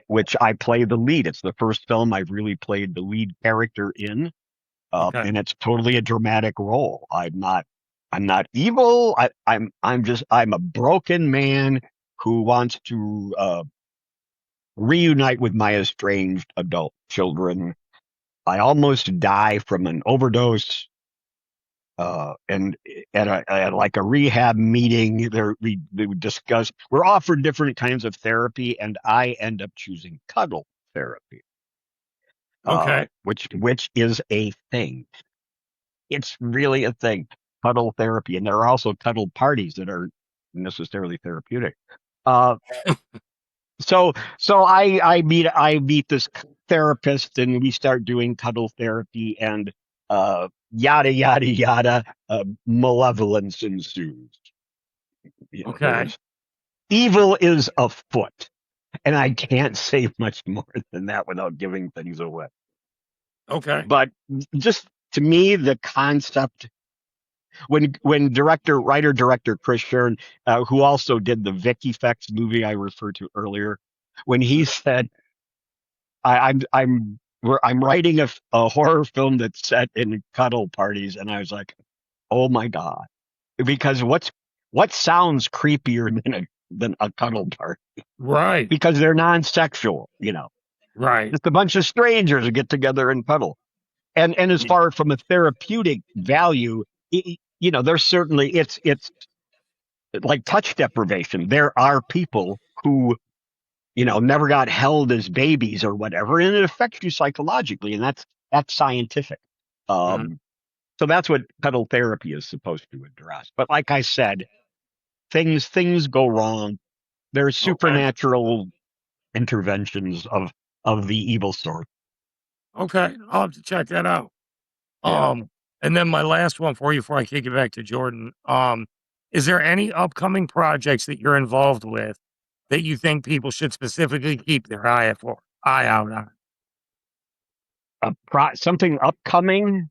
which I play the lead. It's the first film I've really played the lead character in, Okay. and it's totally a dramatic role. I'm not evil. I'm I'm a broken man who wants to reunite with my estranged adult children. I almost die from an overdose. And at like a rehab meeting, there we would discuss. We're offered different kinds of therapy, and I end up choosing cuddle therapy, Okay. which is a thing. It's really a thing, cuddle therapy, and there are also cuddle parties that are necessarily therapeutic. Uh, so I meet this therapist and we start doing cuddle therapy and yada yada yada, malevolence ensues. Okay. There's evil is afoot, and I can't say much more than that without giving things away. Okay. But just to me, the concept when writer director Chris Sharon, who also did the Vic Effects movie I referred to earlier, when he said I'm writing a horror film that's set in cuddle parties, and I was like, oh my god, because what sounds creepier than a cuddle party? Right. Because they're non-sexual, Right. just a bunch of strangers who get together and cuddle. And as far from a therapeutic value, there's certainly it's like touch deprivation. There are people who never got held as babies or whatever, and it affects you psychologically, and that's scientific. Mhm. So that's what cuddle therapy is supposed to address. But like I said, things go wrong. There's Okay. supernatural interventions of the evil sort. Okay. I'll have to check that out. Yeah. And then my last one for you before I kick it back to Jordan. Is there any upcoming projects that you're involved with that you think people should specifically keep their eye out on? Something upcoming.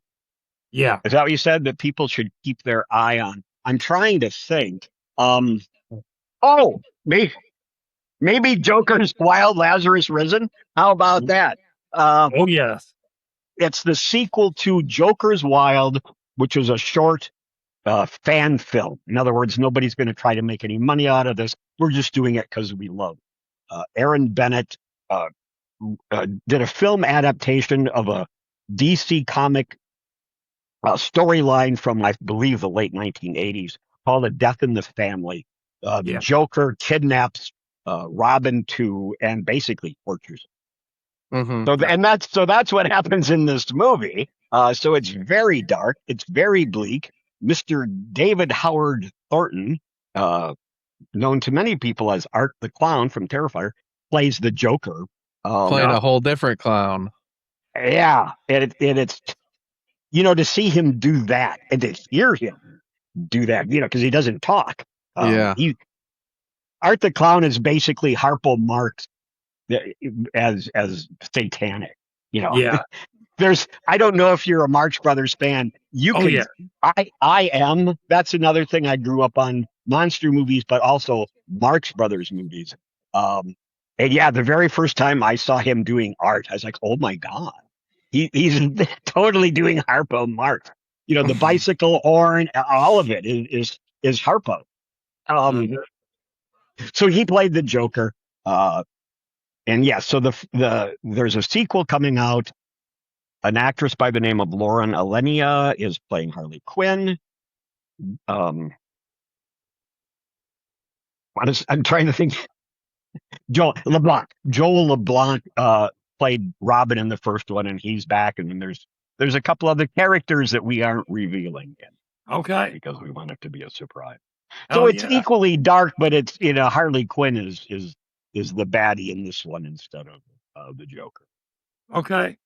Yeah. Is that what you said? That people should keep their eye on? I'm trying to think. Oh, maybe Joker's Wild Lazarus Risen. How about that? Uh, Oh yes. it's the sequel to Joker's Wild, which was a short. fan film. In other words, nobody's going to try to make any money out of this. We're just doing it because we love. Aaron Bennett uh, did a film adaptation of a DC comic storyline from, I believe, the late 1980s called "A Death in the Family." The Yeah. Joker kidnaps Robin and basically tortures. Mhm. So that's what happens in this movie. So it's very dark. It's very bleak. Mr. David Howard Thornton, known to many people as Art the Clown from Terrifier, plays the Joker. Playing a whole different clown. Yeah, and it's to see him do that and to hear him do that, because he doesn't talk. Yeah. Art the Clown is basically Harpo Marx as satanic. Yeah. I don't know if you're a Marx Brothers fan. Yeah. I am. That's another thing. I grew up on monster movies, but also Marx Brothers movies. And yeah, the very first time I saw him doing art, I was like, oh my God, he's totally doing Harpo Marx. The bicycle horn, all of it is Harpo. So he played the Joker. And yeah, so there's a sequel coming out. An actress by the name of Lauren Alenia is playing Harley Quinn. I'm trying to think. Joel LeBlanc played Robin in the first one, and he's back. And then there's a couple other characters that we aren't revealing yet. Okay. Because we want it to be a surprise. Hell So it's yeah. equally dark, but it's Harley Quinn is the baddie in this one instead of the Joker. Okay.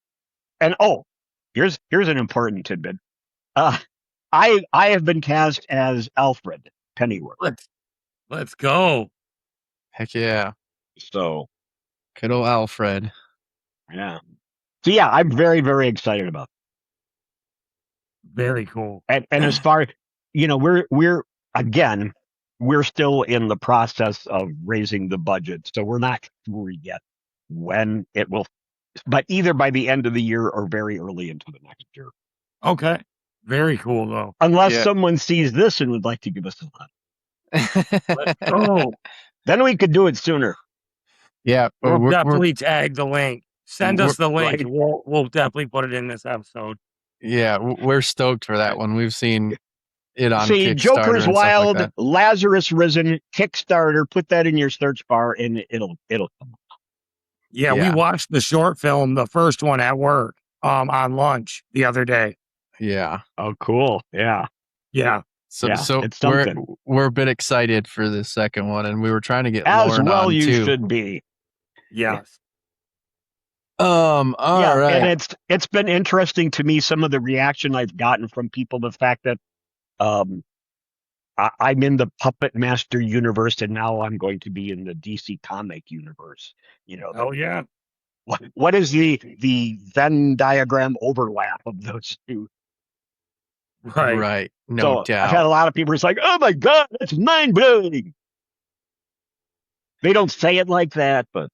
And here's an important tidbit. I have been cast as Alfred Pennyworth. Let's go. Heck yeah. So Good old Alfred. yeah. So yeah, I'm very, very excited about it. Very cool. And as far we're still in the process of raising the budget, so we're not sure yet when it will, but either by the end of the year or very early into the next year. Okay. Very cool though. Unless someone sees this and would like to give us a lot. Let's go. Then we could do it sooner. Yeah, We'll definitely tag the link. Send us the link. Right. We'll definitely put it in this episode. Yeah, we're stoked for that one. We've seen it on See, Kickstarter Joker's and Wild, stuff like that. Lazarus Risen, Kickstarter. Put that in your search bar, and it'll come up. Yeah, we watched the short film, the first one at work, on lunch the other day. Yeah. Oh, cool. Yeah. Yeah. So it's something. we're a bit excited for the second one, and we were trying to get As Lauren well on you too. should be. Yes. All right. And it's been interesting to me, some of the reaction I've gotten from people, the fact that I'm in the Puppet Master universe, and now I'm going to be in the DC comic universe. Oh yeah. What is the Venn diagram overlap of those two? Right. No doubt. I've had a lot of people who's like, oh my God, that's mind blowing. They don't say it like that, but.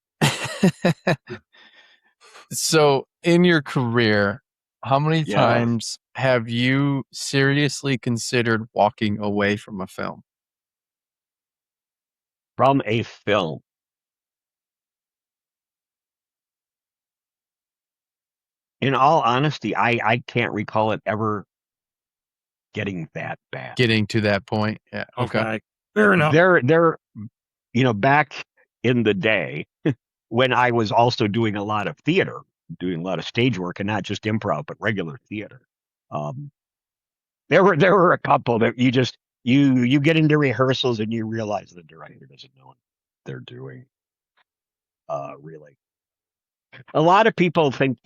So in your career, how many times have you seriously considered walking away from a film? From a film? In all honesty, I can't recall it ever getting that bad. Getting to that point. Yeah. Okay. Fair enough. There, back in the day when I was also doing a lot of theater, doing a lot of stage work, and not just improv, but regular theater. There were a couple that you get into rehearsals and you realize the director doesn't know what they're doing. Really. A lot of people think,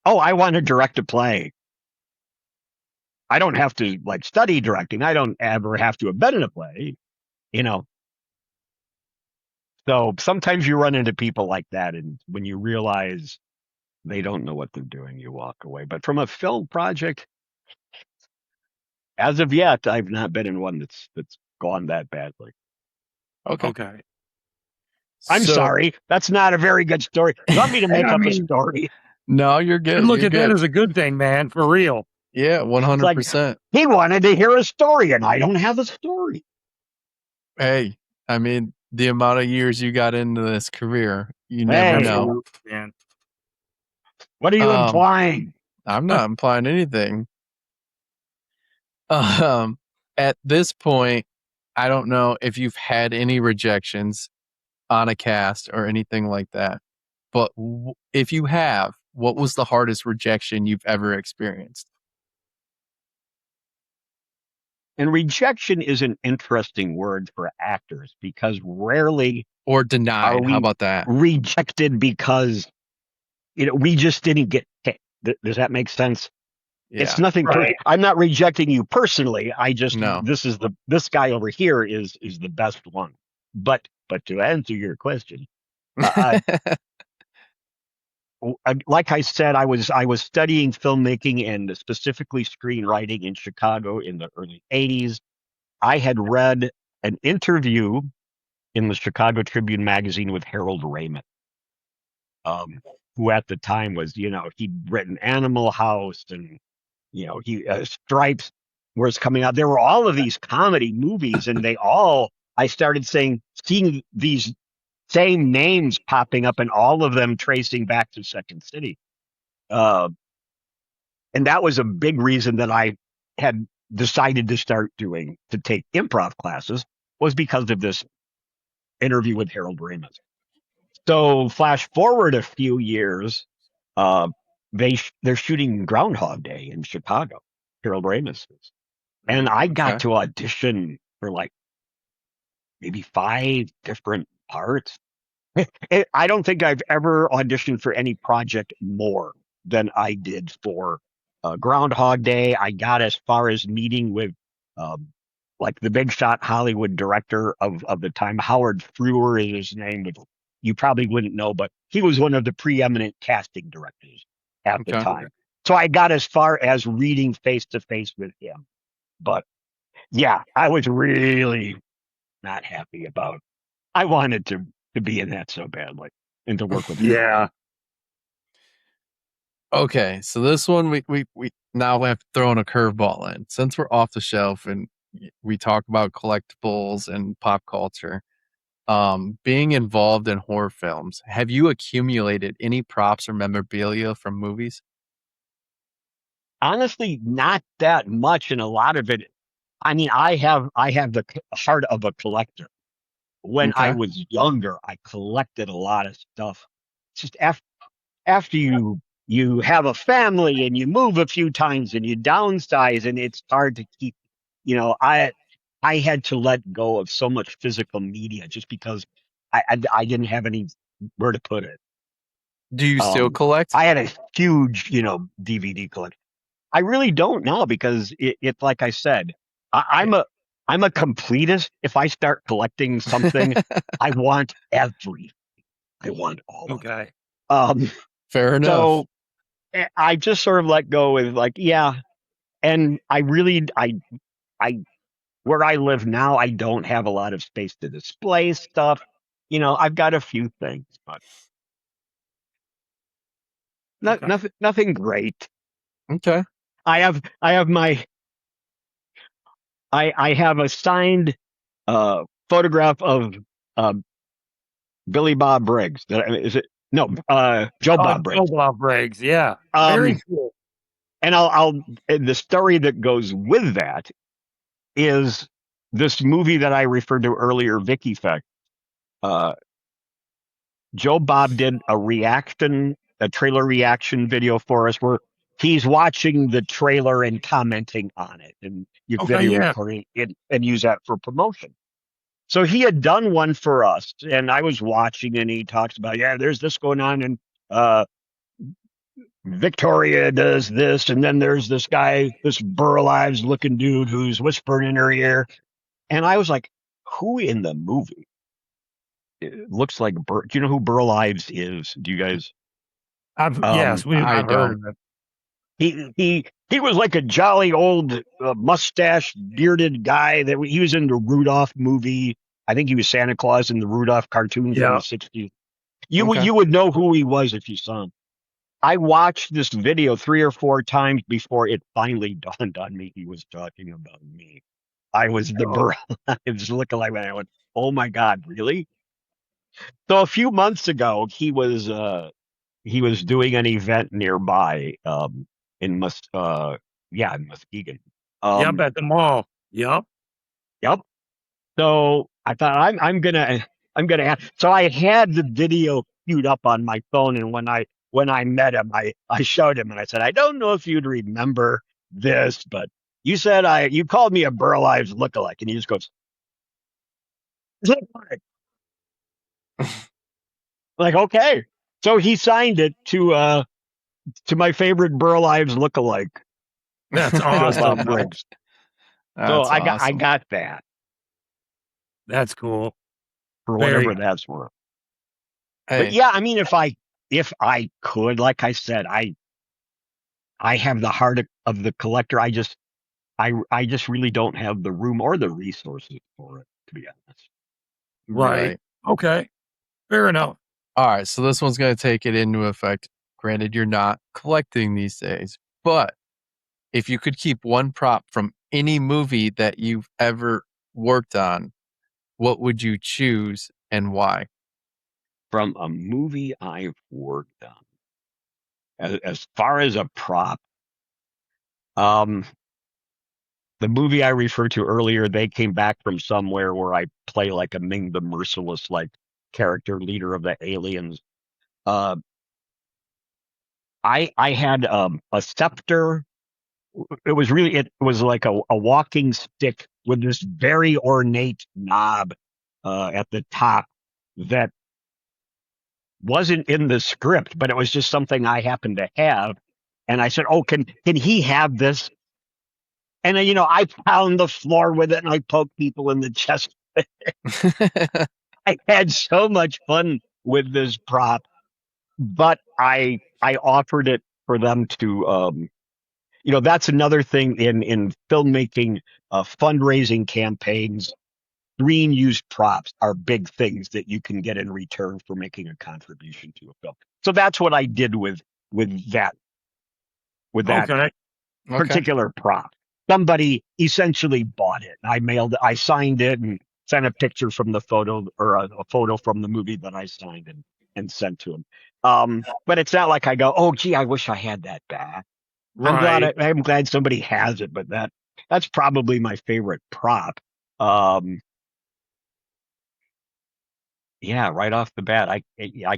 I want to direct a play. I don't have to study directing. I don't ever have to have been in a play, So sometimes you run into people like that, and when you realize they don't know what they're doing, you walk away. But from a film project, as of yet, I've not been in one that's gone that badly. Okay. I'm sorry. That's not a very good story. You want me to make up a story? No, you're good. Look at that as a good thing, man. For real. Yeah, It's like 100%. he wanted to hear a story, and I don't have a story. Hey, I mean, the amount of years you got into this career, you never Hey, know. Man. what are you implying? I'm not implying anything. At this point, I don't know if you've had any rejections on a cast or anything like that. But if you have, what was the hardest rejection you've ever experienced? And rejection is an interesting word for actors because rarely Or are denied. How we about that? rejected because we just didn't get picked. Does that make sense? Yeah. It's nothing. Right. I'm not rejecting you personally. I just No. this guy over here is the best one. But to answer your question, like I said, I was studying filmmaking and specifically screenwriting in Chicago in the early '80s. I had read an interview in the Chicago Tribune magazine with Harold Ramis, who at the time was, he'd written Animal House and, he Stripes was coming out. There were all of these comedy movies, and I started seeing these same names popping up, and all of them tracing back to Second City. And that was a big reason that I had decided to take improv classes, was because of this interview with Harold Ramis. So flash forward a few years, uh, they're shooting Groundhog Day in Chicago. Harold Ramis is, and I got to audition for like maybe 5 different parts. I don't think I've ever auditioned for any project more than I did for Groundhog Day. I got as far as meeting with um, like the big shot Hollywood director of the time. Howard Frewer is his name, but you probably wouldn't know, but he was one of the preeminent casting directors at the time. So I got as far as reading face to face with him. But yeah, I was really not happy about. I wanted to be in that so badly and to work with him. Yeah. Okay, so this one we now have to throw in a curveball in. Since we're off the shelf and we talk about collectibles and pop culture, being involved in horror films, have you accumulated any props or memorabilia from movies? Honestly, not that much, and a lot of it. I mean, I have the heart of a collector. When I was younger, I collected a lot of stuff. Just after you have a family and you move a few times and you downsize, and it's hard to keep. I had to let go of so much physical media just because I didn't have anywhere to put it. Do you still collect? I had a huge DVD collection. I really don't now because it's like I said, I'm a completist. If I start collecting something, I want everything. I want all of it. Fair enough. So I just sort of let go with like, yeah. And I where I live now, I don't have a lot of space to display stuff. I've got a few things, but nothing great. Okay. I have I have a signed photograph of Billy Bob Briggs. Is it? No, Joe Bob Briggs. Joe Bob Briggs, yeah. Very cool. And and the story that goes with that is this movie that I referred to earlier, Vic Effect. Joe Bob did a trailer reaction video for us where he's watching the trailer and commenting on it, and you video recording it and use that for promotion. So he had done one for us, and I was watching, and he talks about, yeah, there's this going on, and Victoria does this, and then there's this guy, this Burl Ives looking dude who's whispering in her ear. And I was like, who in the movie? It looks like do you know who Burl Ives is? Do you guys? Yes, I've heard of it. He was like a jolly old mustache bearded guy that he was in the Rudolph movie. I think he was Santa Claus in the Rudolph cartoons in the 60s. You would know who he was if you saw him. I watched this video 3 or 4 times before it finally dawned on me he was talking about me. I was the Burl Ives lookalike. I went, oh my God, really? So a few months ago, he was doing an event nearby in in Muskegon. Yep, at the mall. Yep. Yep. So I thought I'm gonna ask. So I had the video queued up on my phone, and when I met him, I showed him and I said, I don't know if you'd remember this, but you called me a Burl Ives lookalike, and he just goes, "Lookalike." Like, okay. So he signed it to my favorite Burl Ives lookalike, That's Joe Bob awesome. Briggs. So That's I awesome. got that That's cool. for Very whatever that's worth. But Hey, yeah, I mean, if I could, like I said, I have the heart of the collector. I just really don't have the room or the resources for it, to be honest. right. Okay. Fair enough. All right, so this one's going to take it into effect. Granted, you're not collecting these days, but if you could keep one prop from any movie that you've ever worked on, what would you choose and why? From a movie I've worked on, as far as a prop, um, the movie I referred to earlier, they came back from somewhere where I play like a Ming the Merciless, like character leader of the aliens. Uh, I had a scepter. It was like a walking stick with this very ornate knob at the top that wasn't in the script, but it was just something I happened to have. And I said, "Oh, can he have this?" And then, I pound the floor with it and I poke people in the chest. I had so much fun with this prop, but I offered it for them to that's another thing in filmmaking, fundraising campaigns. Green used props are big things that you can get in return for making a contribution to a film. So that's what I did with that with that Okay. Okay. particular prop. Somebody essentially bought it. I signed it and sent a picture from the photo or a photo from the movie that I signed and sent to him. But it's not like I go, oh, gee, I wish I had that back. Right. I'm glad somebody has it, but that's probably my favorite prop. Um, yeah, right off the bat, I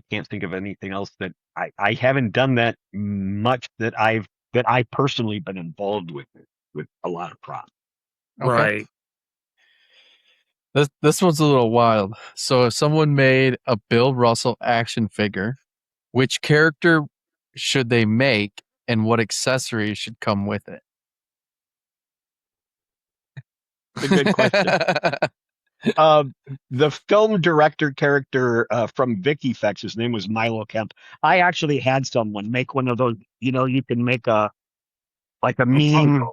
can't think of anything else that I haven't done that much that I personally been involved with a lot of props. Okay. Right. This one's a little wild. So if someone made a Bill Russell action figure, which character should they make and what accessories should come with it? It's a good question. The film director character from Vic Effects, his name was Milo Kemp. I actually had someone make one of those. You can make a meme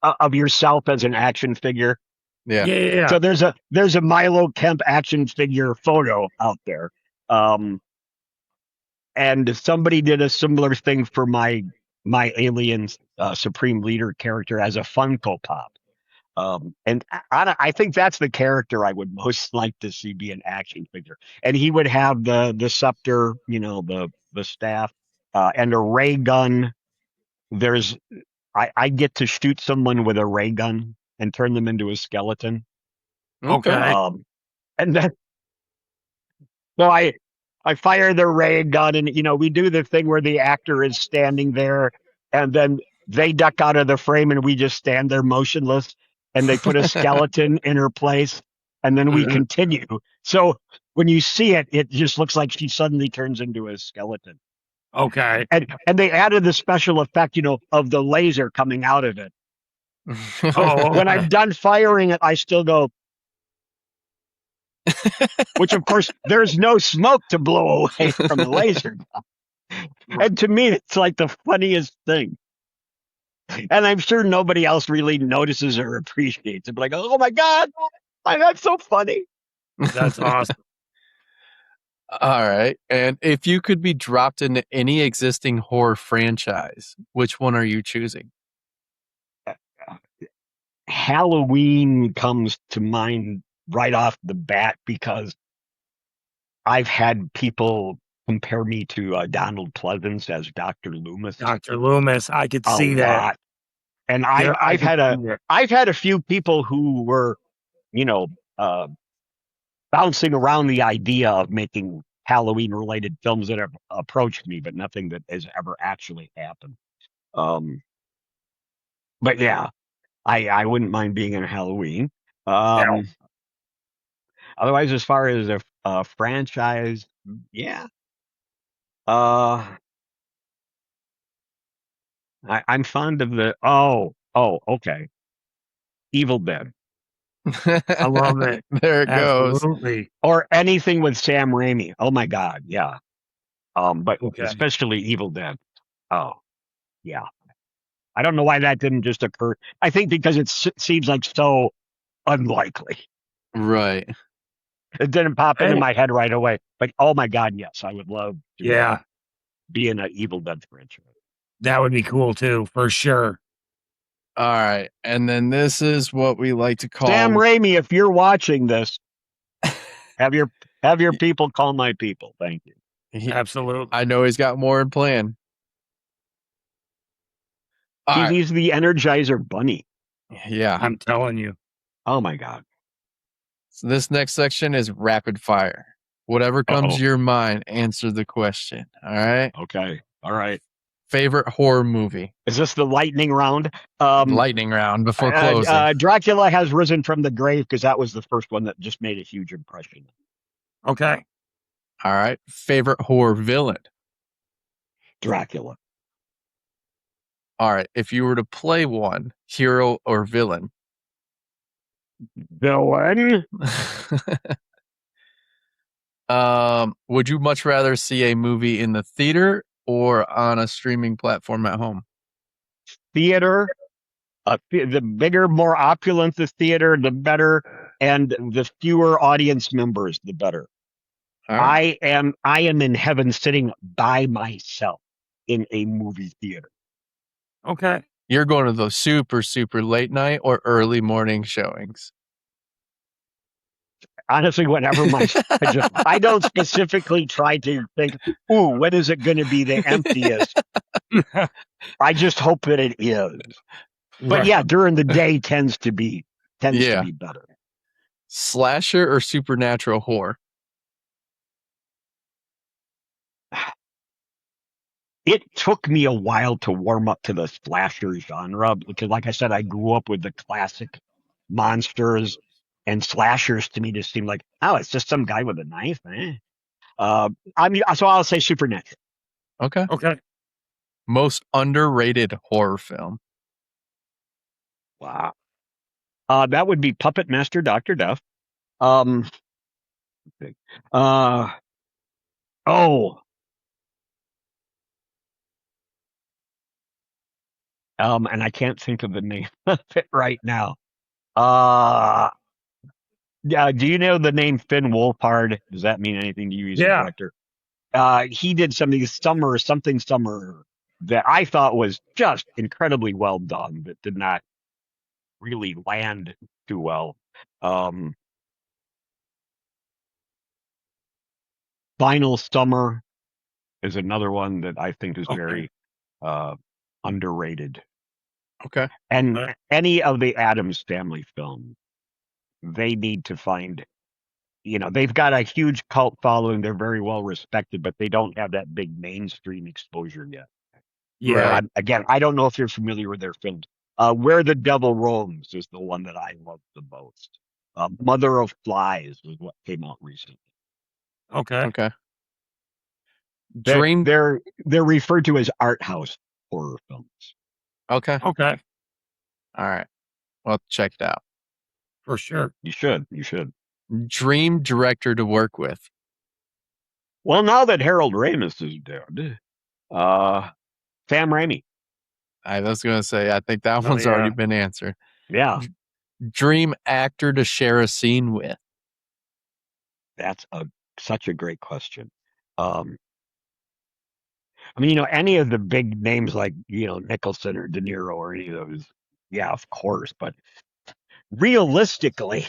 of yourself as an action figure. Yeah. Yeah. So there's a Milo Kemp action figure photo out there, and somebody did a similar thing for my Aliens Supreme Leader character as a Funko Pop. And I think that's the character I would most like to see be an action figure. And he would have the scepter, the staff, and a ray gun. I get to shoot someone with a ray gun and turn them into a skeleton. Okay. And then so I fire the ray gun, and we do the thing where the actor is standing there, and then they duck out of the frame, and we just stand there motionless, and they put a skeleton in her place, and then we Mhm. continue. So when you see it, it just looks like she suddenly turns into a skeleton. Okay. And they added the special effect, of the laser coming out of it. Oh, When okay. I'm done firing it, I still go, which of course there's no smoke to blow away from the laser. And to me, it's like the funniest thing. And I'm sure nobody else really notices or appreciates it. But like, oh my God, that's so funny. That's awesome. All right. And if you could be dropped into any existing horror franchise, which one are you choosing? Halloween comes to mind right off the bat because I've had people compare me to Donald Pleasance as Dr. Loomis Dr. Loomis, I could a see that. lot. And Yeah, I I've could had see it. I've had a few people who were, you know, bouncing around the idea of making Halloween related films that have approached me, but nothing that has ever actually happened. Um, but yeah, I wouldn't mind being in Halloween. Yeah. Otherwise, as far as a franchise, yeah. I'm fond of okay. Evil Dead. I love it. There it goes. Absolutely. Or anything with Sam Raimi. Oh my God, yeah. But Okay. especially Evil Dead. Oh, yeah. I don't know why that didn't just occur. I think because it seems like so unlikely. Right. It didn't pop into Hey. my head right away. Like, oh my God, yes, I would love to Yeah, be in an Evil Dead franchise. that would be cool too, for sure. All right. And then this is what we like to call Sam Raimi, if you're watching this, have your people call my people. Thank you. Absolutely. I know he's got more in plan. All right. He's the Energizer Bunny. Yeah. I'm telling you. Oh my God. So this next section is rapid fire. Whatever comes to your mind, answer the question. All right. Okay. All right. Favorite horror movie? Is this the lightning round? Lightning round before closing. Dracula Has Risen from the Grave, because that was the first one that just made a huge impression. Okay. All right. Favorite horror villain? Dracula. All right. If you were to play one, hero or villain? Villain. Would you much rather see a movie in the theater or on a streaming platform at home? Theater. The bigger, more opulent the theater, the better, and the fewer audience members, the better. All right. I am in heaven sitting by myself in a movie theater. Okay. You're going to those super, super late night or early morning showings? Honestly, whenever my schedule, I don't specifically try to think, ooh, when is it going to be the emptiest? I just hope that it is. But yeah, during the day tends to be better. Slasher or supernatural horror? It took me a while to warm up to the slasher genre because, like I said, I grew up with the classic monsters, and slashers to me just seemed like, oh, it's just some guy with a knife. So I'll say supernatural. Okay. Okay. Most underrated horror film? Wow. That would be Puppet Master Dr. Death. And I can't think of the name of it right now. Yeah, do you know the name Finn Wolfhard? Does that mean anything to you? He's a director. He did something summer that I thought was just incredibly well done, but did not really land too well. Final Summer is another one that I think is very underrated. Okay. And any of the Addams Family films, they need to find, they've got a huge cult following. They're very well respected, but they don't have that big mainstream exposure yet. Yeah. Again, I don't know if you're familiar with their films. Where the Devil Roams is the one that I love the most. Mother of Flies was what came out recently. Okay. They're referred to as art house horror films. Okay. Okay. All right. Well, check it out. For sure. You should. Dream director to work with? Well, now that Harold Ramis is dead, Sam Raimi. I was going to say, I think that one's already been answered. Yeah. Dream actor to share a scene with? That's a such a great question. Um, I mean, any of the big names like, Nicholson or De Niro or any of those, yeah, of course. But realistically,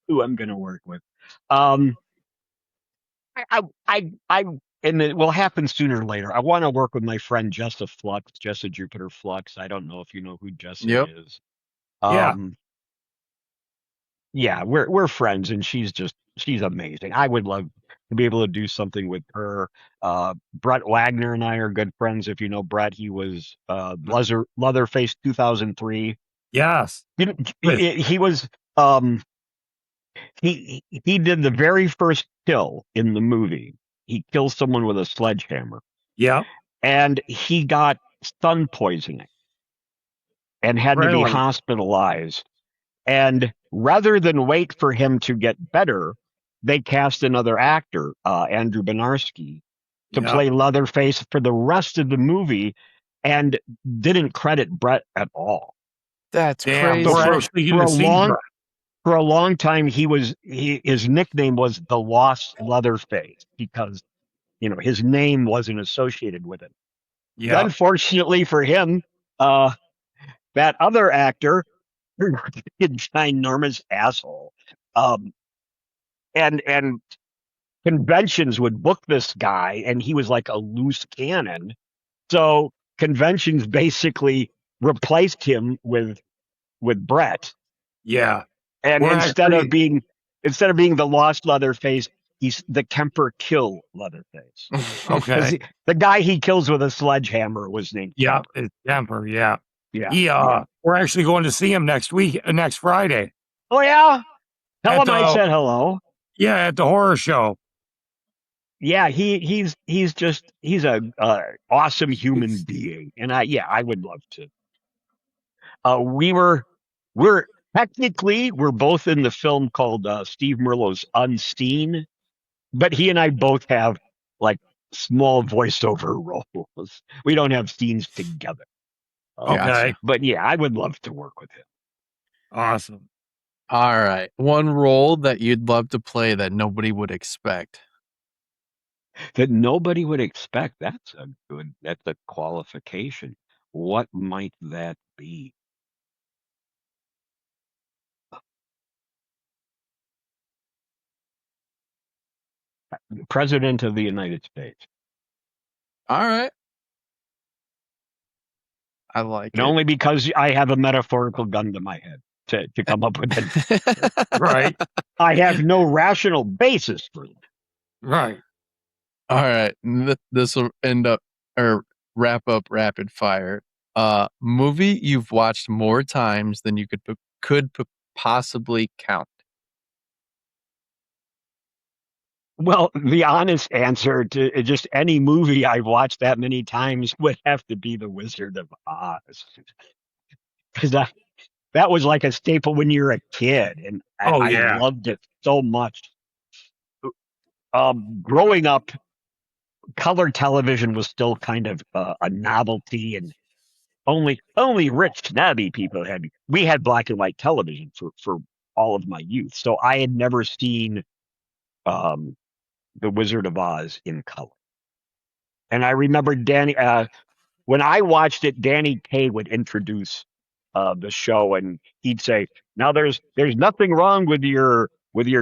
who I'm going to work with, um, I, and it will happen sooner or later. I want to work with my friend Jessa Jupiter Flux. I don't know if you know who Jessa Yep. is. Yeah. Um, yeah, we're friends, and she's amazing. I would love to be able to do something with her. Brett Wagner and I are good friends. If you know Brett, he was Leatherface 2003. Yes. With He was um he did the very first kill in the movie. He kills someone with a sledgehammer, yeah. and he got sun poisoning and had to be Really. hospitalized. And rather than wait for him to get better, they cast another actor, Andrew Benarski, to Yeah. play Leatherface for the rest of the movie, and didn't credit Brett at all. That's Damn. crazy. So We're actually going for to a see long Brett. for a long time, his nickname was the Lost Leatherface because his name wasn't associated with it. Yeah. Unfortunately for him, uh, that other actor, ginormous asshole, um, and conventions would book this guy, and he was like a loose cannon. So conventions basically replaced him with Brett, Yeah. and We're actually instead of being the Lost Leatherface, he's the Kemper Kill Leatherface because okay. the guy he kills with a sledgehammer was named Yeah. Kemper. It's Denver. Yeah. Yeah, yeah. We're actually going to see him next Friday Oh yeah, tell at him I the, said hello. at the horror show. Yeah, he's a awesome human being, and I would love to. We're we're both in the film called Steve Merlot's Unseen, but he and I both have like small voiceover roles. We don't have scenes together. Okay. Gotcha. But yeah, I would love to work with him. Awesome. All right. One role that you'd love to play that nobody would expect. That nobody would expect. That's a qualification. What might that be? President of the United States. All right. I like And it. only because I have a metaphorical gun to my head to come up with it. Right. I have no rational basis for it. Right. All right. This will end up or wrap up rapid fire. Movie you've watched more times than you could possibly count. Well, the honest answer to just any movie I've watched that many times would have to be The Wizard of Oz. Because that was like a staple when you're a kid, and Oh I yeah. loved it so much. Growing up, color television was still kind of a novelty, and only rich snobby people had. We had black and white television for all of my youth, so I had never seen um, The Wizard of Oz in color. And I remember when I watched it, Danny Kaye would introduce the show, and he'd say, "Now there's nothing wrong with your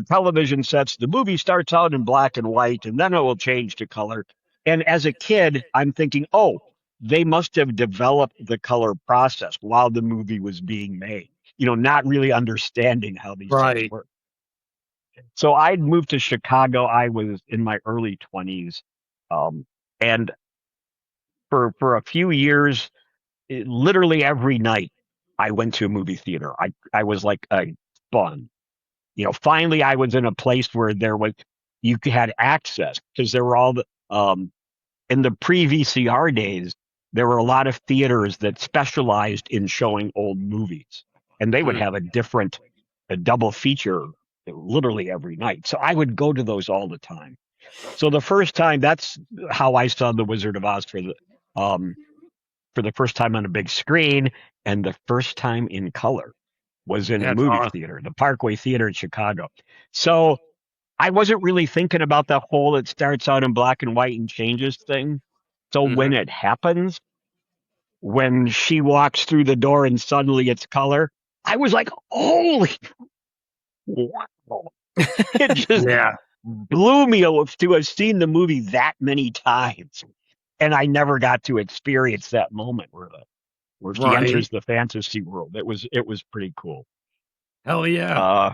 television sets. The movie starts out in black and white, and then it will change to color." And as a kid, I'm thinking, "Oh, they must have developed the color process while the movie was being made." Not really understanding how these things Right. work. So I'd moved to Chicago. I was in my early 20s, um, and for a few years, literally every night I went to a movie theater. I was like a fun. Finally I was in a place where you had access because there were all the in the pre-VCR days, there were a lot of theaters that specialized in showing old movies, and they would have a double feature literally every night. So I would go to those all the time. So the first time, that's how I saw The Wizard of Oz um, for the first time on a big screen, and the first time in color was in a That's movie awesome. theater, the Parkway Theater in Chicago. So I wasn't really thinking about the whole it starts out in black and white and changes thing. So when it happens, when she walks through the door and suddenly it's color, I was like, holy wow. It just Yeah. blew me to have seen the movie that many times. And I never got to experience that moment where she Right. enters the fantasy world. It was pretty cool. Hell yeah.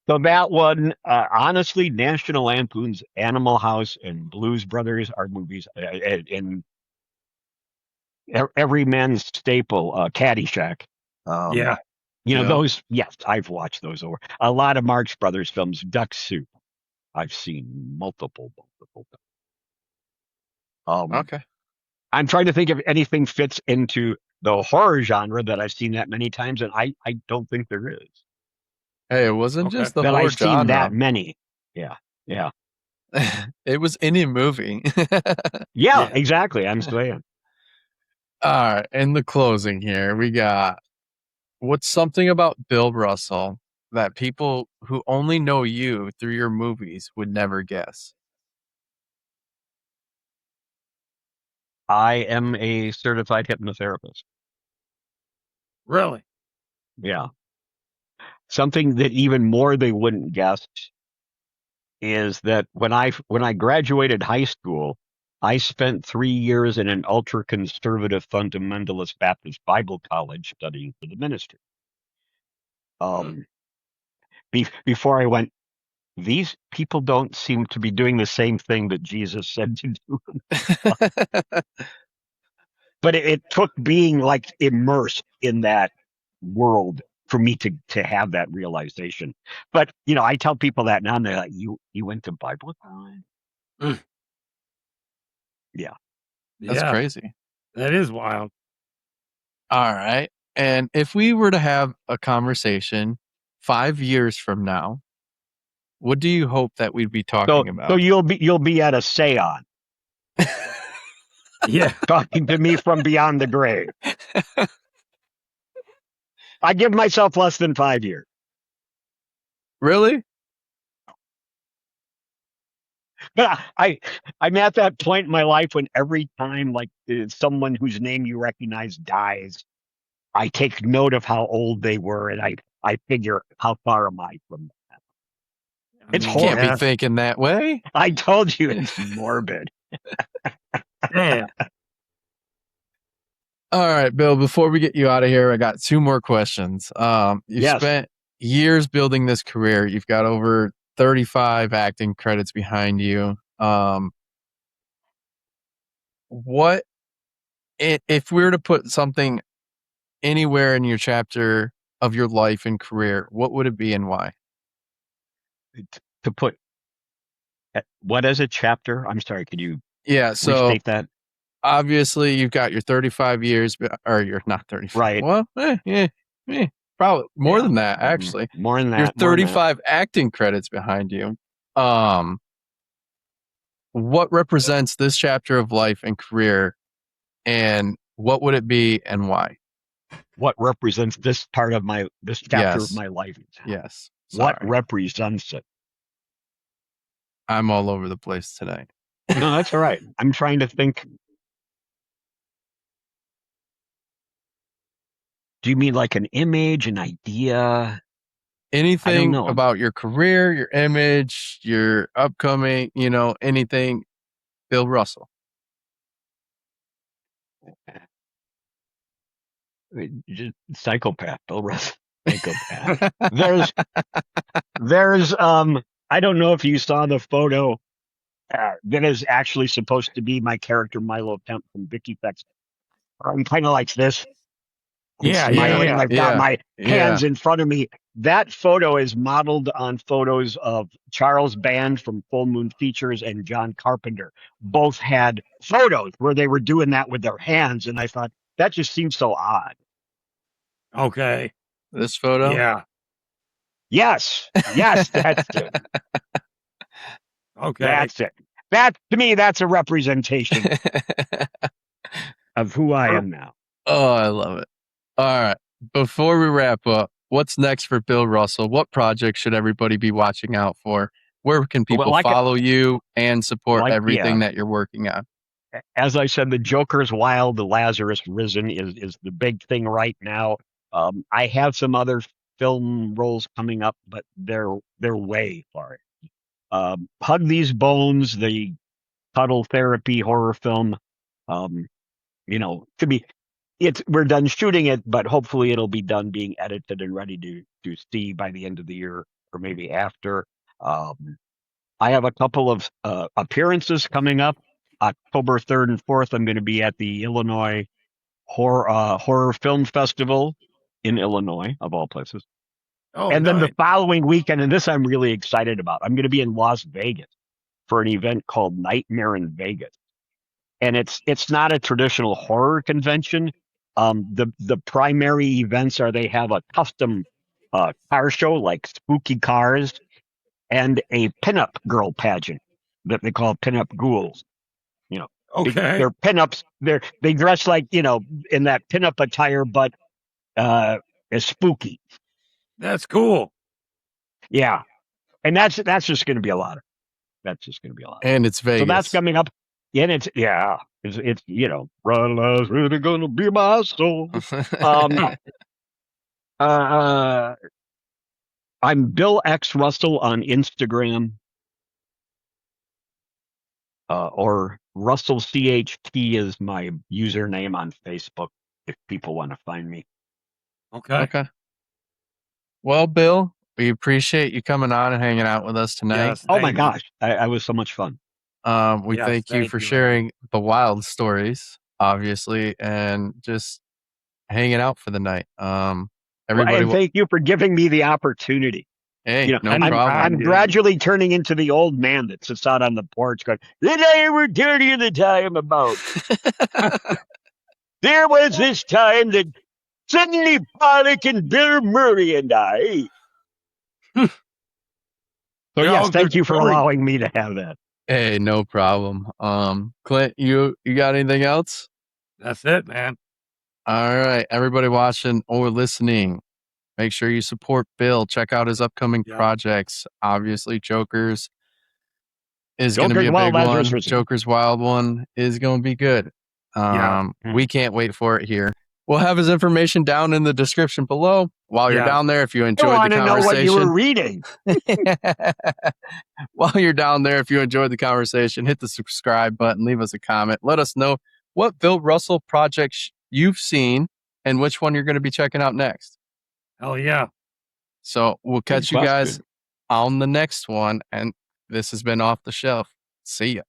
So that one, honestly, National Lampoon's Animal House and Blues Brothers are movies, and every man's staple, Caddyshack. Yeah. Yep. Those. Yes, I've watched those over a lot of Marx Brothers films. Duck Soup, I've seen multiple. Okay. I'm trying to think if anything fits into the horror genre that I've seen that many times, and I don't think there is. Hey, it wasn't Okay. just the That horror I've seen that genre. many. Yeah. It was any movie. Yeah, exactly. I'm saying. All right. In the closing here, we got what's something about Bill Russell that people who only know you through your movies would never guess? I am a certified hypnotherapist. Really? Yeah. Something that even more they wouldn't guess is that when I graduated high school, I spent 3 years in an ultra conservative fundamentalist Baptist Bible college studying for the ministry. Before I went, these people don't seem to be doing the same thing that Jesus said to do. But it took being like immersed in that world for me to have that realization. But I tell people that now, and they're like, "You went to Bible college?" Mm. Yeah. That's Yeah. crazy. That is wild. All right. And if we were to have a conversation 5 years from now, what do you hope that we'd be talking So about? you'll be at a seance Yeah. talking to me from beyond the grave. I give myself less than 5 years. Really? But I'm at that point in my life when every time like someone whose name you recognize dies, I take note of how old they were, and I figure how far am I from that. It's You can't be horrible. thinking that way. I told you it's morbid. Damn. All right, Bill, before we get you out of here, I got 2 more questions. You've Yes. spent years building this career. You've got over 35 acting credits behind you. What if we were to put something anywhere in your chapter of your life and career, what would it be and why? To put what as a chapter? I'm sorry. Could you Yeah, so restate that? obviously you've got your 35 years, or you're not 35. Right. Well, probably more than that, actually. More than that. Your more than that. 35 acting credits behind you. What represents this chapter of life and career, and what would it be and why? What represents this part of this chapter of Yes. my life? Yes. What Sorry. represents it? I'm all over the place today. No, that's all right. I'm trying to think. Do you mean like an image, an idea? Anything know. about your career, your image, your upcoming, anything, Bill Russell. Just psychopath, Bill Russell. Psychopath. There's I don't know if you saw the photo that is actually supposed to be my character Milo Kemp from Vicky Fex. I'm kind of like this. I'm smiling. I've got my hands in front of me. That photo is modeled on photos of Charles Band from Full Moon Features and John Carpenter. Both had photos where they were doing that with their hands, and I thought that just seems so odd. Okay. This photo? Yeah. Yes, that's it. Okay. That's it. That to me, that's a representation of who I am now. Oh, I love it. All right. Before we wrap up, what's next for Bill Russell? What project should everybody be watching out for? where can people Well, follow you and support everything yeah. that you're working on? As I said, the Joker's Wild, the Lazarus Risen is the big thing right now. I have some other film roles coming up, but they're way far. Hug These Bones, the cuddle therapy horror film. To be, we're done shooting it, but hopefully it'll be done being edited and ready to see by the end of the year or maybe after. I have a couple of appearances coming up. October 3rd and 4th, I'm going to be at the Illinois Horror Film Festival in Illinois, of all places. Oh, And then the nice. following weekend, and this I'm really excited about, I'm going to be in Las Vegas for an event called Nightmare in Vegas. And it's not a traditional horror convention. The primary events are they have a custom car show, like spooky cars, and a pinup girl pageant that they call pinup ghouls. Okay. They're pinups. They dress like in that pinup attire, but is spooky. That's cool. Yeah, and that's just going to be a lot. That's just going to be a lot. And it's Vegas. So that's coming up. And it's Run really going to be my soul. I'm Bill X Russell on Instagram. Or Russell CHT is my username on Facebook if people want to find me. Okay. Well, Bill, we appreciate you coming on and hanging out with us tonight. Yes, Oh my thank you. gosh, I was so much fun. We Yes, thank you thank for you, sharing the wild stories, obviously, and just hanging out for the night. Everybody, And thank you for giving me the opportunity. hey, no anytime, problem. I'm dude. gradually turning into the old man that sits out on the porch going, "Did I ever tell you the time about? There was this time that Sidney Pollock and Bill Murray and I." So They're all yes, thank good you for stories. allowing me to have that. Hey, no problem. Clint, you got anything else? That's it, man. All right, everybody watching or listening, make sure you support Bill. Check out his upcoming projects. Obviously, Joker's is going to be a big one. Joker's Wild one is going to be good. We can't wait for it here. We'll have his information down in the description below. While you're down there, if you enjoyed the conversation, know what you were reading. While you're down there, if you enjoyed the conversation, hit the subscribe button, leave us a comment. Let us know what Bill Russell projects you've seen and which one you're going to be checking out next. Hell yeah. So we'll catch you guys on the next one. And this has been Off the Shelf. See ya.